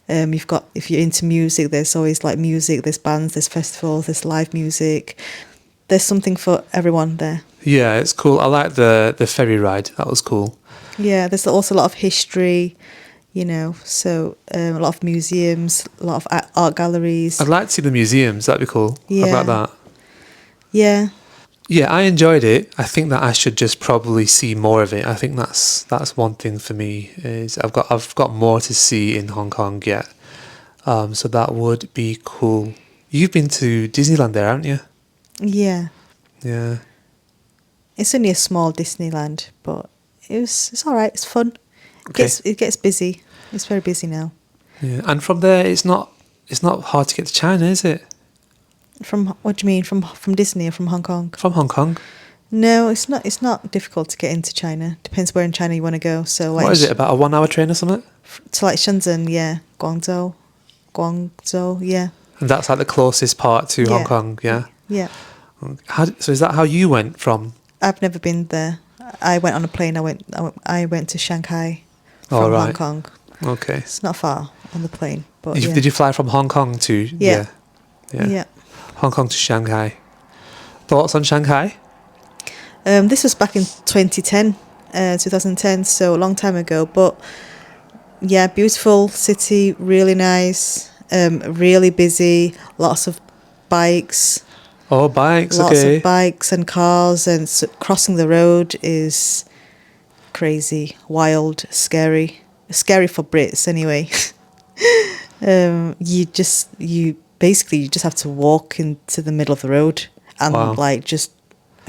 You've got, if you're into music, there's always music. There's bands, there's festivals, there's live music. There's something for everyone there. Yeah, it's cool. I like the ferry ride. That was cool. Yeah, there's also a lot of history. So a lot of museums, a lot of art galleries. I'd like to see the museums. That'd be cool. Yeah. I'd like that. Yeah. Yeah, I enjoyed it. I think that I should just probably see more of it. I think that's one thing for me is I've got more to see in Hong Kong yet. So that would be cool. You've been to Disneyland there, haven't you? Yeah. Yeah. It's only a small Disneyland, but it's all right. It's fun. Okay. It gets busy. It's very busy now. Yeah. And from there, it's not hard to get to China, is it? From what do you mean? From Disney or from Hong Kong? From Hong Kong. No, it's not. It's not difficult to get into China. Depends where in China you want to go. So What is it? About a 1 hour train or something? To Shenzhen, yeah, Guangzhou, yeah. And that's the closest part to Hong Yeah. Kong. Yeah. Yeah. So is that how you went from? I've never been there. I went on a plane. I went to Shanghai from Oh, right. Hong Kong. Okay. It's not far on the plane, but Did you, yeah. did you fly from Hong Kong to? Yeah. Yeah. Hong Kong to Shanghai. Thoughts on Shanghai? This was back in 2010, so a long time ago. But yeah, beautiful city, really nice, really busy, lots of bikes. Oh, bikes. Lots Okay. of bikes and cars, and crossing the road is crazy, wild, scary. Scary for Brits anyway. You just have to walk into the middle of the road and Wow. just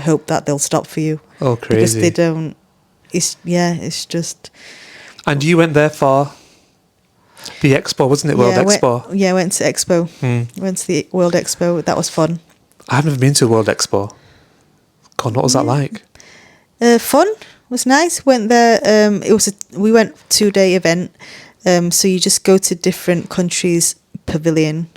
hope that they'll stop for you. Oh, Because crazy. they don't. It's just. And you went there for the expo, wasn't it? World I Expo. I went to Expo. Went to the World Expo. That was fun. I've never been to a World Expo. God, what was that like? Fun. It was nice. Went there. We went 2-day event. So you just go to different countries' pavilion,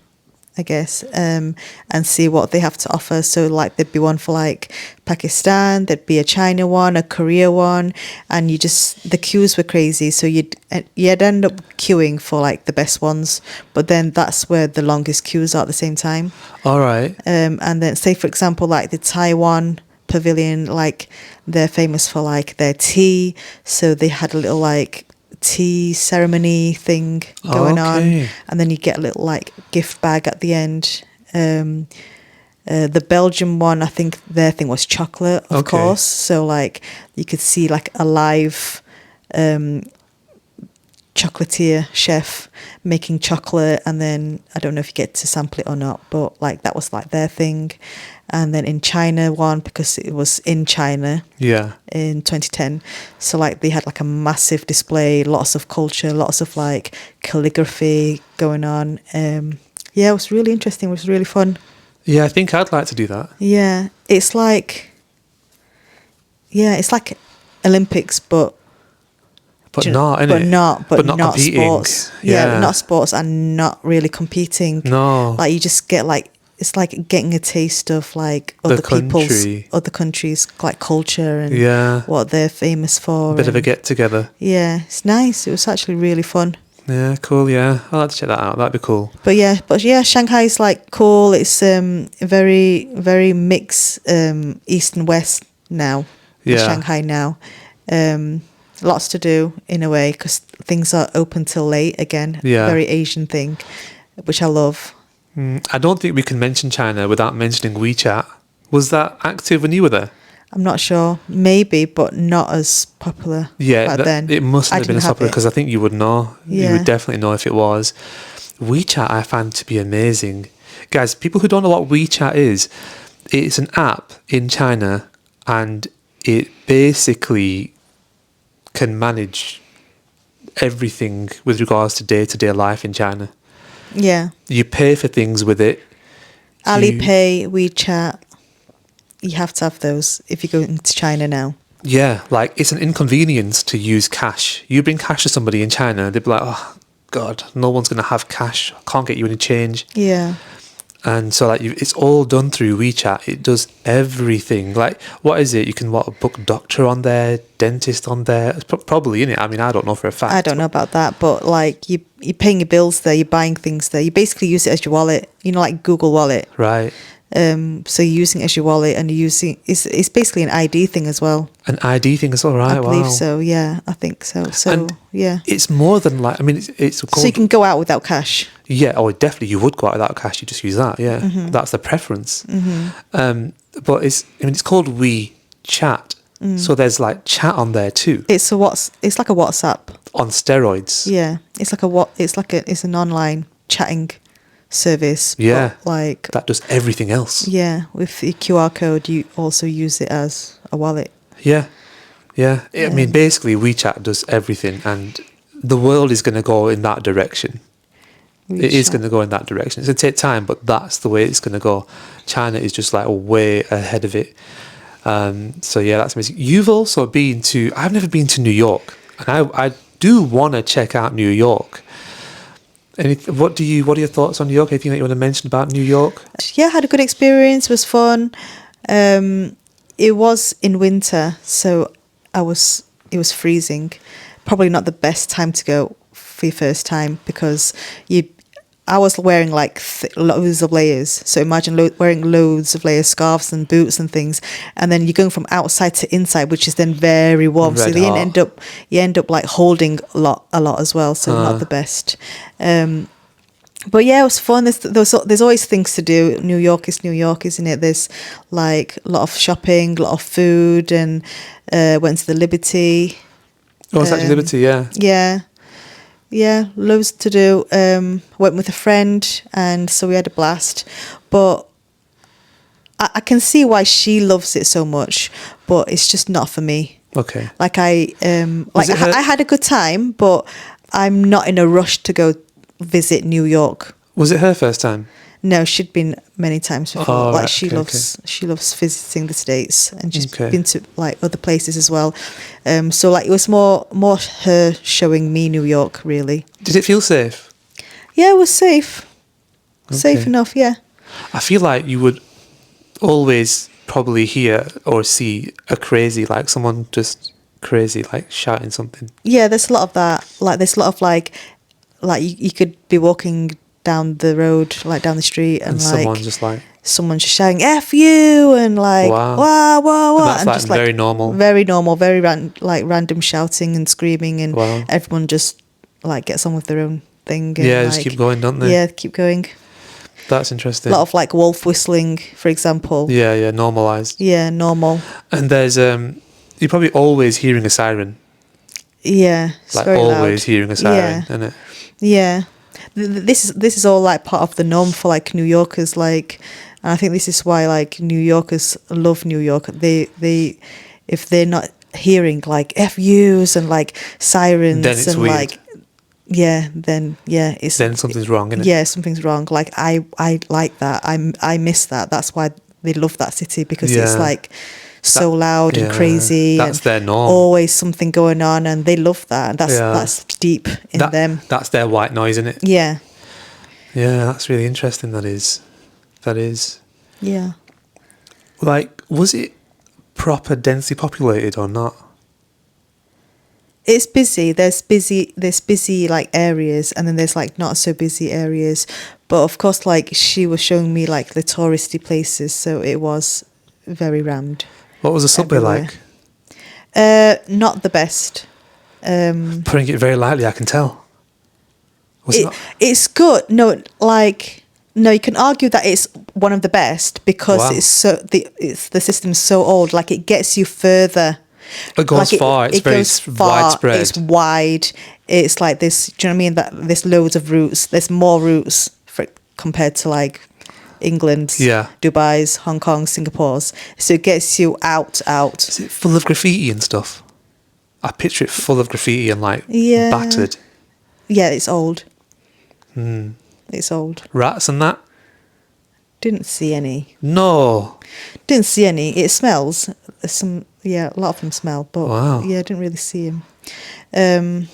I guess, and see what they have to offer. So like there'd be one for like Pakistan, there'd be a China one, a Korea one, and the queues were crazy. So you'd end up queuing for like the best ones, but then that's where the longest queues are at the same time. All right. And then say for example like the Taiwan pavilion, like they're famous for like their tea, so they had a little like tea ceremony thing going on, and then you get a little like gift bag at the end. The Belgium one, I think their thing was chocolate, of course, so like you could see like a live chocolatier chef making chocolate, and then I don't know if you get to sample it or not, but like that was like their thing. And then in China one, because it was in China in 2010, so like they had like a massive display, lots of culture, lots of like calligraphy going on. It was really interesting. It was really fun. Yeah, I think I'd like to do that. Yeah, it's like Olympics, but not competing. Sports. Yeah, not sports, and not really competing. No, like you just get like, it's like getting a taste of like other countries' like culture and what they're famous for. A bit of a get together. Yeah, it's nice. It was actually really fun. Yeah, cool. Yeah, I'd like to check that out. That'd be cool. But yeah, Shanghai's like cool. It's very very mixed east and west now. Yeah, Shanghai now. Lots to do in a way because things are open till late again. Yeah, very Asian thing, which I love. I don't think we can mention China without mentioning WeChat. Was that active when you were there? I'm not sure. Maybe, but not as popular back then. It mustn't have been as popular because I think you would know. Yeah. You would definitely know if it was. WeChat I find to be amazing. Guys, people who don't know what WeChat is, it's an app in China and it basically can manage everything with regards to day-to-day life in China. Yeah. You pay for things with it. Alipay, WeChat. You have to have those if you go into China now. Yeah, like it's an inconvenience to use cash. You bring cash to somebody in China, they'd be like, oh, God, no one's going to have cash. I can't get you any change. Yeah. And so like it's all done through WeChat. It does everything. Like, what is it? You can book doctor on there, dentist on there. It's probably in it. I mean, I don't know for a fact. I don't know about that, but like you're paying your bills there, you're buying things there. You basically use it as your wallet. You know, like Google Wallet. Right. So you're using it as your wallet, and you're using it's basically an ID thing as well. An ID thing as well, right? I believe so. Yeah, I think so. So and yeah, it's more than like. I mean, it's so you can go out without cash. Yeah. Oh, definitely. You would go out without cash. You just use that. Yeah, that's the preference. But it's called WeChat. So there's like chat on there too. It's like a WhatsApp on steroids. Yeah, it's an online chatting service. Yeah, like that does everything else. Yeah, with the QR code, you also use it as a wallet. Yeah. I mean, basically, WeChat does everything, and the world is going to go in that direction. WeChat. It is going to go in that direction. It's going to take time, but that's the way it's going to go. China is just like way ahead of it. So yeah, that's amazing. You've also been to. I've never been to New York, and I do want to check out New York. What are your thoughts on New York? Anything that you want to mention about New York? Yeah, I had a good experience. It was fun. It was in winter, so it was freezing. Probably not the best time to go for your first time because I was wearing like loads of layers. So imagine wearing loads of layers, scarves and boots and things, and then you're going from outside to inside, which is then very warm. So you end up like holding a lot as well. So not the best. But yeah, it was fun. There's always things to do. New York is New York, isn't it? There's like a lot of shopping, a lot of food, and went to the Liberty. Oh, it's actually Liberty, yeah. Yeah. Yeah, loads to do. Went with a friend, and so we had a blast. But I can see why she loves it so much, but it's just not for me. Okay. Like I had a good time, but I'm not in a rush to go visit New York. Was it her first time? No, she'd been many times before. Oh, like right, she okay, loves visiting the States, and she's Okay. been to like other places as well. So like it was more her showing me New York, really. Did it feel safe? Yeah, it was safe. Safe Okay. enough, yeah. I feel like you would always probably hear or see a crazy, like someone just crazy, like shouting something. Yeah, there's a lot of that. Like there's a lot of like you could be walking down the road, like down the street, and And like someone just like, someone just shouting "F you" and like Wow. "Wah wah wah," And that's, and like, just like very normal. very normal, very random shouting and screaming, and Wow. everyone just like gets on with their own thing. And, yeah, like, just keep going, don't they? Yeah, keep going. That's A interesting. lot of like wolf whistling, for example. Yeah, normalized. Yeah, normal. And there's you're probably always hearing a siren. Yeah, it's Like very always loud. hearing a siren, Yeah. isn't it? Yeah, this is all like part of the norm for like New Yorkers. Like, and I think this is why like New Yorkers love New York. They if they're not hearing like FUs and like sirens Then it's and weird. like then it's Then something's wrong, innit? Yeah, something's wrong. Like I like that. I miss that. That's why they love that city, because it's Yeah. like so loud and yeah, crazy. that's and their norm. Always something going on, and they love that. And Yeah. that's deep in them. That's their white noise, isn't it? Yeah. Yeah, that's really interesting. That is. Yeah. Like, was it proper densely populated or not? It's busy. There's busy like areas, and then there's like not so busy areas. But of course, like she was showing me like the touristy places, so it was very rammed. What was the subway Everywhere. like? Not the best. Putting it very lightly, I can tell. Was it not? It's good. No, like no, you can argue that it's one of the best because Wow. the system's so old. Like it gets you further. It goes Like, far. It's it very goes far, widespread. It's wide. It's like this. Do you know what I mean? That there's loads of routes. There's more routes compared to like England's, Yeah. Dubai's, Hong Kong, Singapore's. So it gets you out. Is it full of graffiti and stuff? I picture it full of graffiti and like Yeah. battered. Yeah, it's old. Hmm. It's old. Rats and that? Didn't see any. No. Didn't see any. It smells. Some, yeah, a lot of them smell, but Wow. yeah, I didn't really see them.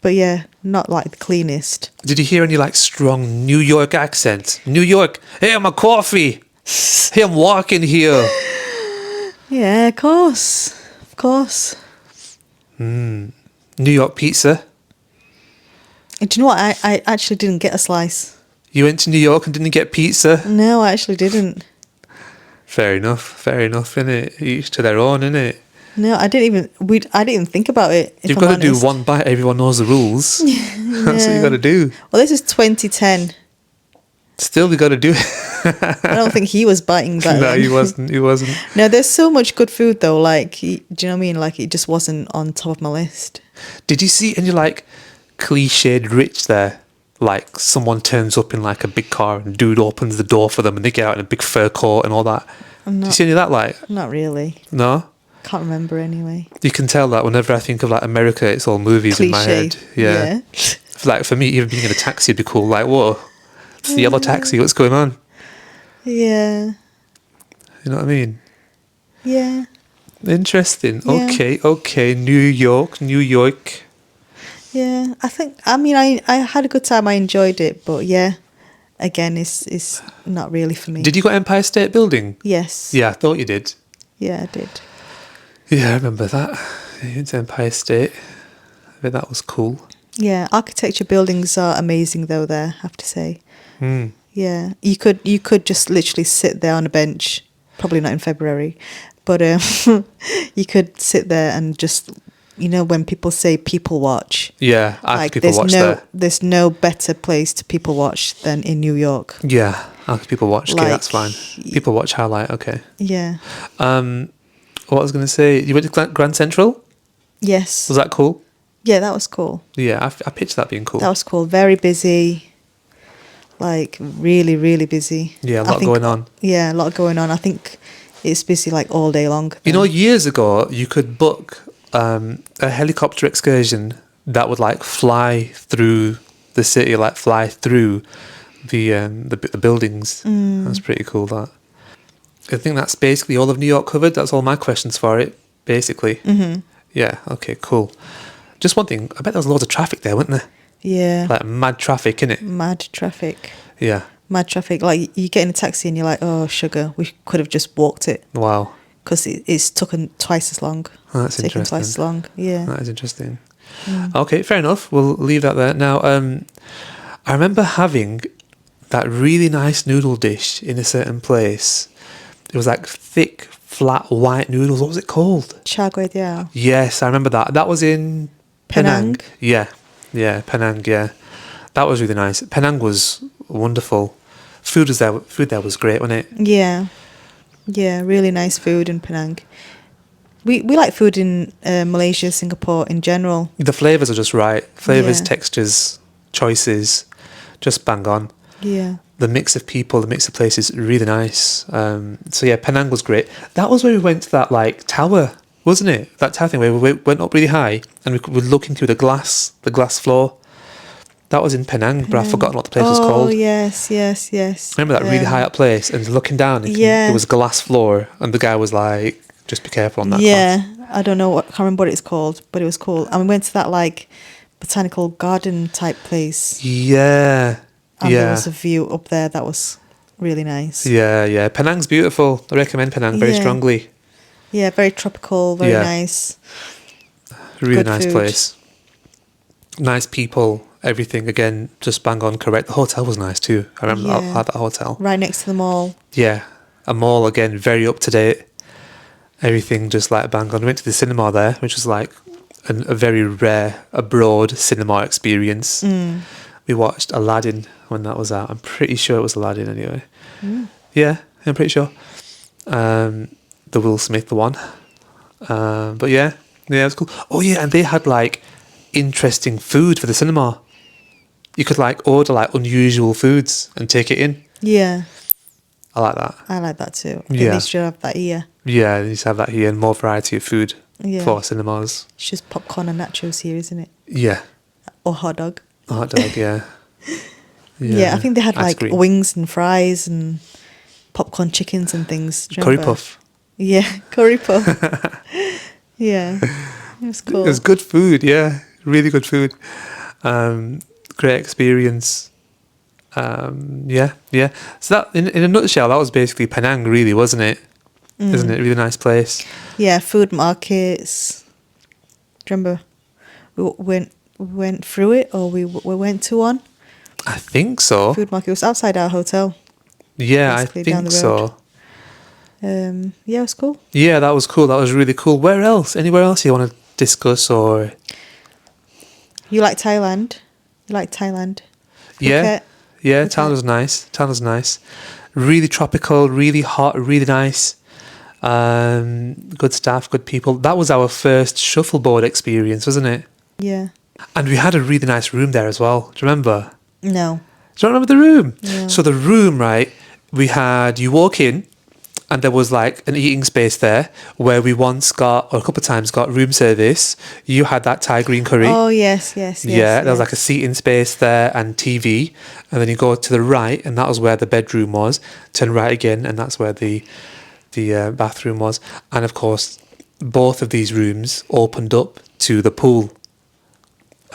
But yeah, not like the cleanest. Did you hear any like strong New York accent? New York, hey, my coffee. Hey, I'm walking here. Yeah, of course. New York pizza. And do you know what? I actually didn't get a slice. You went to New York and didn't get pizza? No, I actually didn't. Fair enough, innit? Each to their own, innit? No, I didn't even think about it. If You've I'm got to do honest. one bite, everyone knows the rules. That's what you got to do. Well, this is 2010. Still, we got to do it. I don't think he was biting back No, then. he wasn't. No, there's so much good food though. Like, do you know what I mean? Like, it just wasn't on top of my list. Did you see any like cliched rich there? Like someone turns up in like a big car and dude opens the door for them and they get out in a big fur coat and all that. I'm Do you not, see any of that? Like, not really. no? Can't remember anyway. You can tell that whenever I think of like America, it's all movies in my head. Yeah. Like for me, even being in a taxi would be cool. Like, whoa, it's the yellow taxi. What's going on? Yeah. You know what I mean? Yeah. Interesting. Yeah. Okay. New York. Yeah. I had a good time. I enjoyed it, but yeah, again, it's not really for me. Did you go Empire State Building? Yes. Yeah, I thought you did. Yeah, I did. Yeah, I remember that. You went to Empire State. I bet that was cool. Yeah, architecture buildings are amazing though there, I have to say. Mm. Yeah. You could just literally sit there on a bench, probably not in February, but you could sit there and just, you know, when people say people watch, Yeah, I people watch there. there's no better place to people watch than in New York. Yeah, people watch. Okay, Like, that's fine. People watch highlight. Okay. Yeah. What I was going to say, you went to Grand Central? Yes. Was that cool? Yeah, that was cool. Yeah, I pictured that being cool. That was cool. Very busy. Like really, really busy. Yeah, a I lot think- going on. Yeah, a lot going on. I think it's busy like all day long. You know, years ago, you could book a helicopter excursion that would like fly through the city, like fly through the buildings. That's pretty cool. That I think that's basically all of New York covered. That's all my questions for it, basically. Mm-hmm. Yeah. Okay. Cool. Just one thing. I bet there was loads of traffic there, wasn't there? Yeah. Like mad traffic, innit? Mad traffic. Yeah. Mad traffic. Like you get in a taxi and you're like, oh sugar, we could have just walked it Wow. because it's taken twice as long. Oh, that's Taken interesting. twice as long. Yeah. That is interesting. Okay, fair enough. We'll leave that there. Now, I remember having that really nice noodle dish in a certain place. It was like thick, flat, white noodles. What was it called? Char kway teow. Yes, I remember that. That was in Penang. Penang. Yeah, Penang. Yeah, that was really nice. Penang was wonderful. Food there was great, wasn't it? Yeah. Yeah, really nice food in Penang. We like food in Malaysia, Singapore in general. The flavors are just right. Flavors, Yeah. textures, choices, just bang on. Yeah. The mix of people, the mix of places, really nice. So yeah, Penang was great. That was where we went to that like tower, wasn't it? That tower thing where we went up really high and we were looking through the glass floor. That was in Penang, but I've forgotten what the place was called. Oh, yes. Remember that really high up place and looking down, Yeah. it was glass floor and the guy was like, just be careful on that. Yeah. glass. I don't know. I can't remember what it's called, but it was cool. And we went to that like botanical garden type place. Yeah. And there Yeah. was a view up there that was really nice. Yeah. Penang's beautiful. I recommend Penang very Yeah. strongly. Yeah, very tropical, very Yeah. nice. Really Good nice food. place. Nice people, everything again, just bang on correct. The hotel was nice too. I remember Yeah. I had that hotel. Right next to the mall. Yeah, a mall again, very up to date. Everything just like bang on. We went to the cinema there, which was like a very rare abroad cinema experience. We watched Aladdin when that was out. I'm pretty sure it was Aladdin anyway. Yeah, I'm pretty sure. The Will Smith one. But yeah, it was cool. Oh yeah, and they had like interesting food for the cinema. You could like order like unusual foods and take it in. Yeah, I like that. I like that too. Yeah. At least you have that here. Yeah, they used to have that here and more variety of food Yeah. for cinemas. It's just popcorn and nachos here, isn't it? Yeah, Or hot dog. a hot dog. Yeah. Yeah, I think they had Ice like cream. wings and fries and popcorn chickens and things. Do you Curry remember? puff. Yeah, curry puff. Yeah, it was cool. It was good food. Yeah, really good food. Great experience. Yeah. So that, in a nutshell, that was basically Penang, really, wasn't it? Isn't it? Really nice place. Yeah, food markets. Do you remember? We went through it, or we went to one I think so. food market. It was outside our hotel. Yeah, I basically down think the road. so. Yeah, it was cool. Yeah, that was cool. That was really cool. Where else? Anywhere else you want to discuss or? You like Thailand? You like Thailand? Yeah, Phuket? yeah. Phuket. Thailand was nice. Thailand was nice. Really tropical, really hot, really nice. Good staff, good people. That was our first shuffleboard experience, wasn't it? Yeah. And we had a really nice room there as well. Do you remember? No. Do you remember the room? No. So the room, right? You walk in, and there was like an eating space there where we once got, or a couple of times got room service. You had that Thai green curry. Oh yes. Yeah, there was like a seating space there and TV, and then you go to the right, and that was where the bedroom was. Turn right again, and that's where the bathroom was. And of course, both of these rooms opened up to the pool,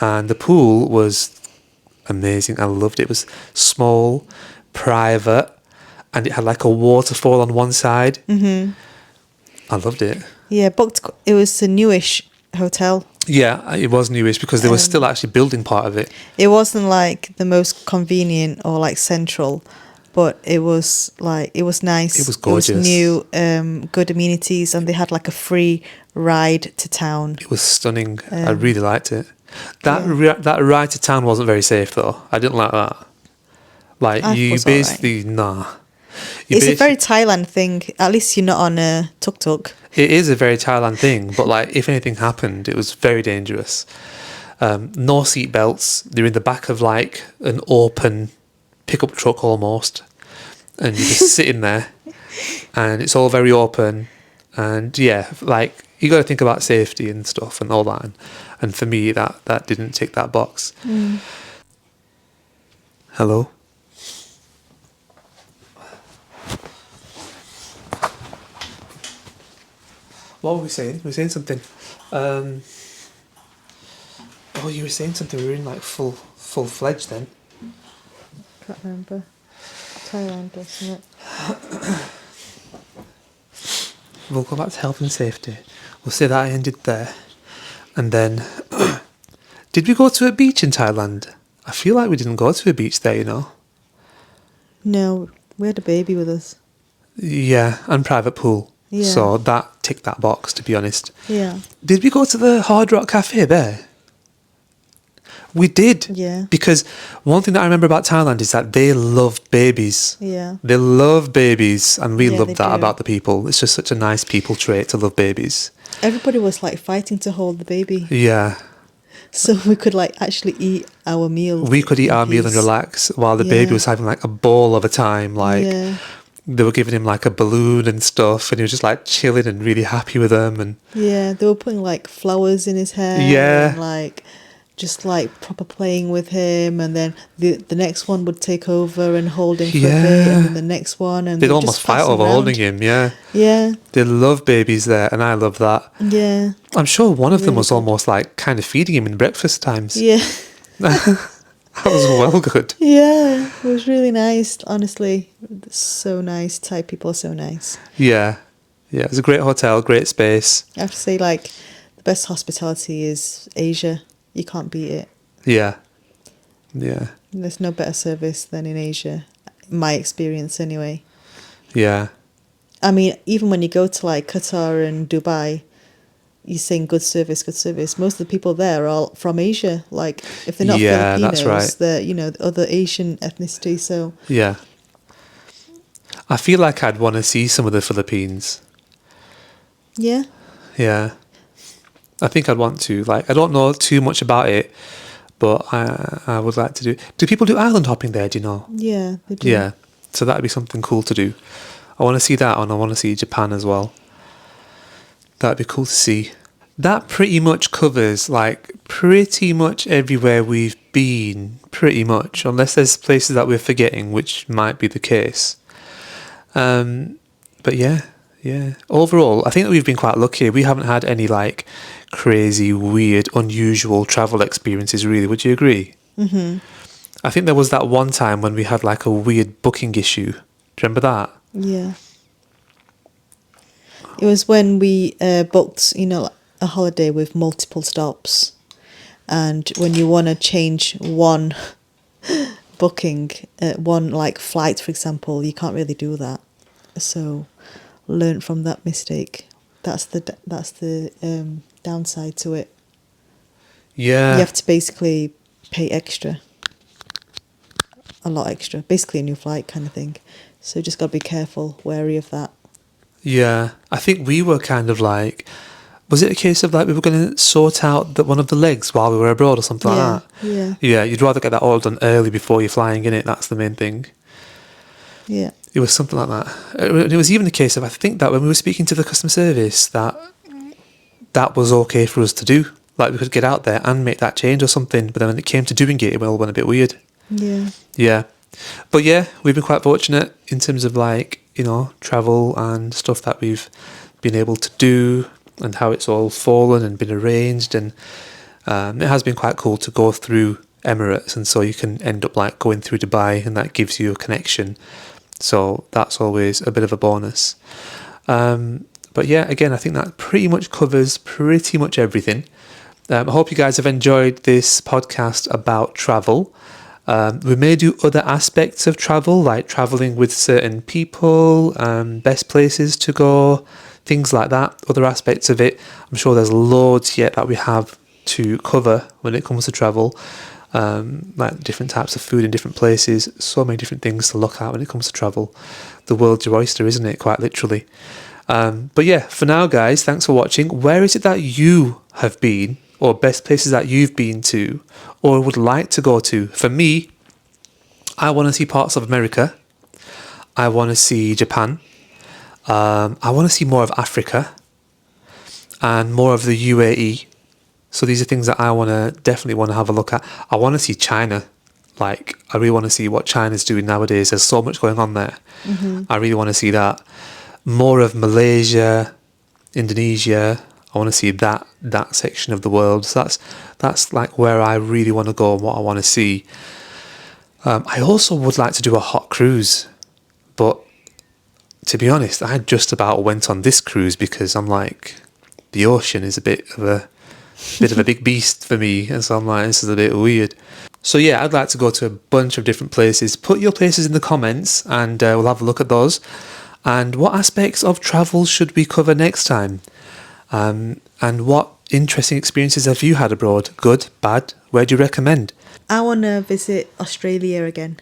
and the pool was amazing. I loved it. It was small, private, and it had like a waterfall on one side. I loved it. Yeah, booked. It was a newish hotel. Yeah, it was newish because they were still actually building part of it. It wasn't like the most convenient or like central, but it was nice. It was gorgeous. It was new, good amenities, and they had like a free ride to town. It was stunning. I really liked it. That Yeah. that ride to town wasn't very safe though. I didn't like that. Like I you thought it was alright. basically nah. You It's a basi- very Thailand thing. At least you're not on a tuk tuk. It is a very Thailand thing, but like if anything happened, it was very dangerous. No seat belts. They're in the back of like an open pickup truck almost, and you're just sitting there, and it's all very open, and yeah, like you got to think about safety and stuff and all that. And for me, that didn't tick that box. Hello. What were we saying? We were saying something. Oh, you were saying something. We were in like full fledged then. Can't remember. Thailand, doesn't it? We'll go back to health and safety. We'll say that I ended there. And then, did we go to a beach in Thailand? I feel like we didn't go to a beach there, you know. No, we had a baby with us. Yeah, and private pool. Yeah. So that ticked that box, to be honest. Yeah. Did we go to the Hard Rock Cafe there? We did. Yeah. Because one thing that I remember about Thailand is that they love babies. Yeah. They love babies, and we Yeah, love they that do. about the people. It's just such a nice people trait to love babies. Everybody was like fighting to hold the baby, Yeah. so we could like actually eat our meal. We could eat in our meal and peace. relax while the baby Yeah. was having like a ball of a time. Like Yeah. they were giving him like a balloon and stuff, and he was just like chilling and really happy with them. And Yeah, they were putting like flowers in his hair. Yeah. And, like just like proper playing with him, and then the next one would take over and hold him for a bit, Yeah. and then the next one, and they'd they'd almost just fight pass him over round. holding him. Yeah. Yeah, They love babies there, and I love that. yeah, I'm sure one of them Really was good. almost like kind of feeding him in breakfast times. yeah, That was well good. yeah. It was really nice, honestly. So nice. Thai people are so nice. Yeah. Yeah, it was a great hotel, great space. I have to say, like, the best hospitality is Asia. You can't beat it. Yeah. Yeah. There's no better service than in Asia, in my experience anyway. Yeah. I mean, even when you go to like Qatar and Dubai, you're saying good service, good service. Most of the people there are all from Asia. Like, if they're not Yeah, that's Filipinos, right. they're, you know, the other Asian ethnicity. So, Yeah. I feel like I'd want to see some of the Philippines. yeah. Yeah. I think I'd want to. Like, I don't know too much about it, but I would like to do. Do people do island hopping there? Do you know? Yeah, they do. Yeah. So that'd be something cool to do. I want to see that, and I want to see Japan as well. That'd be cool to see. That pretty much covers like pretty much everywhere we've been, pretty much, unless there's places that we're forgetting, which might be the case. But yeah. Overall, I think that we've been quite lucky. We haven't had any like crazy, weird, unusual travel experiences, really. Would you agree? Mm-hmm. I think there was that one time when we had like a weird booking issue. Do you remember that? Yeah. It was when we booked, you know, a holiday with multiple stops. And when you want to change one booking, one like flight, for example, you can't really do that. So learn from that mistake. That's the downside to it. Yeah. You have to basically pay extra. A lot extra. Basically a new flight kind of thing. So just got to be careful, wary of that. Yeah. I think we were kind of like, was it a case of like we were going to sort out one of the legs while we were abroad or something Yeah, like that? yeah. Yeah, you'd rather get that all done early before you're flying, innit? That's the main thing. Yeah. It was something like that. It was even a case of, I think that when we were speaking to the customer service, that was okay for us to do. Like we could get out there and make that change or something. But then when it came to doing it, it all went a bit weird. Yeah. Yeah. But yeah, we've been quite fortunate in terms of like, you know, travel and stuff that we've been able to do and how it's all fallen and been arranged. And it has been quite cool to go through Emirates. And so you can end up like going through Dubai, and that gives you a connection. So that's always a bit of a bonus. But yeah, again, I think that pretty much covers pretty much everything. I hope you guys have enjoyed this podcast about travel. We may do other aspects of travel, like traveling with certain people, best places to go, things like that, other aspects of it. I'm sure there's loads yet that we have to cover when it comes to travel, like different types of food in different places, so many different things to look at when it comes to travel. The world's your oyster, isn't it? Quite literally. But yeah, for now, guys, thanks for watching. Where is it that you have been, or best places that you've been to, or would like to go to? For me, I want to see parts of America. I want to see Japan. I want to see more of Africa and more of the UAE. So these are things that I definitely want to have a look at. I want to see China. Like, I really want to see what China's doing nowadays. There's so much going on there. I really want to see that. More of Malaysia, Indonesia. I want to see that section of the world. So that's like where I really want to go and what I want to see. I also would like to do a hot cruise, but to be honest, I just about went on this cruise because I'm like, the ocean is a bit of a big beast for me, and so I'm like, this is a bit weird. So yeah, I'd like to go to a bunch of different places. Put your places in the comments, and we'll have a look at those. And what aspects of travel should we cover next time? And what interesting experiences have you had abroad? Good, bad? Where do you recommend? I want to visit Australia again.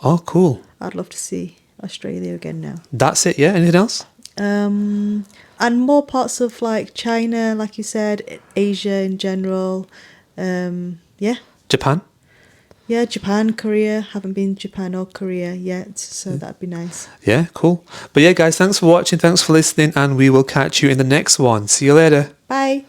Oh, cool. I'd love to see Australia again now. That's it, yeah? Anything else? And more parts of like China, like you said, Asia in general. Yeah. Japan? Yeah, Japan, Korea. Haven't been to Japan or Korea yet, so that'd be nice. Yeah, cool. But yeah, guys, thanks for watching, thanks for listening, and we will catch you in the next one. See you later. Bye.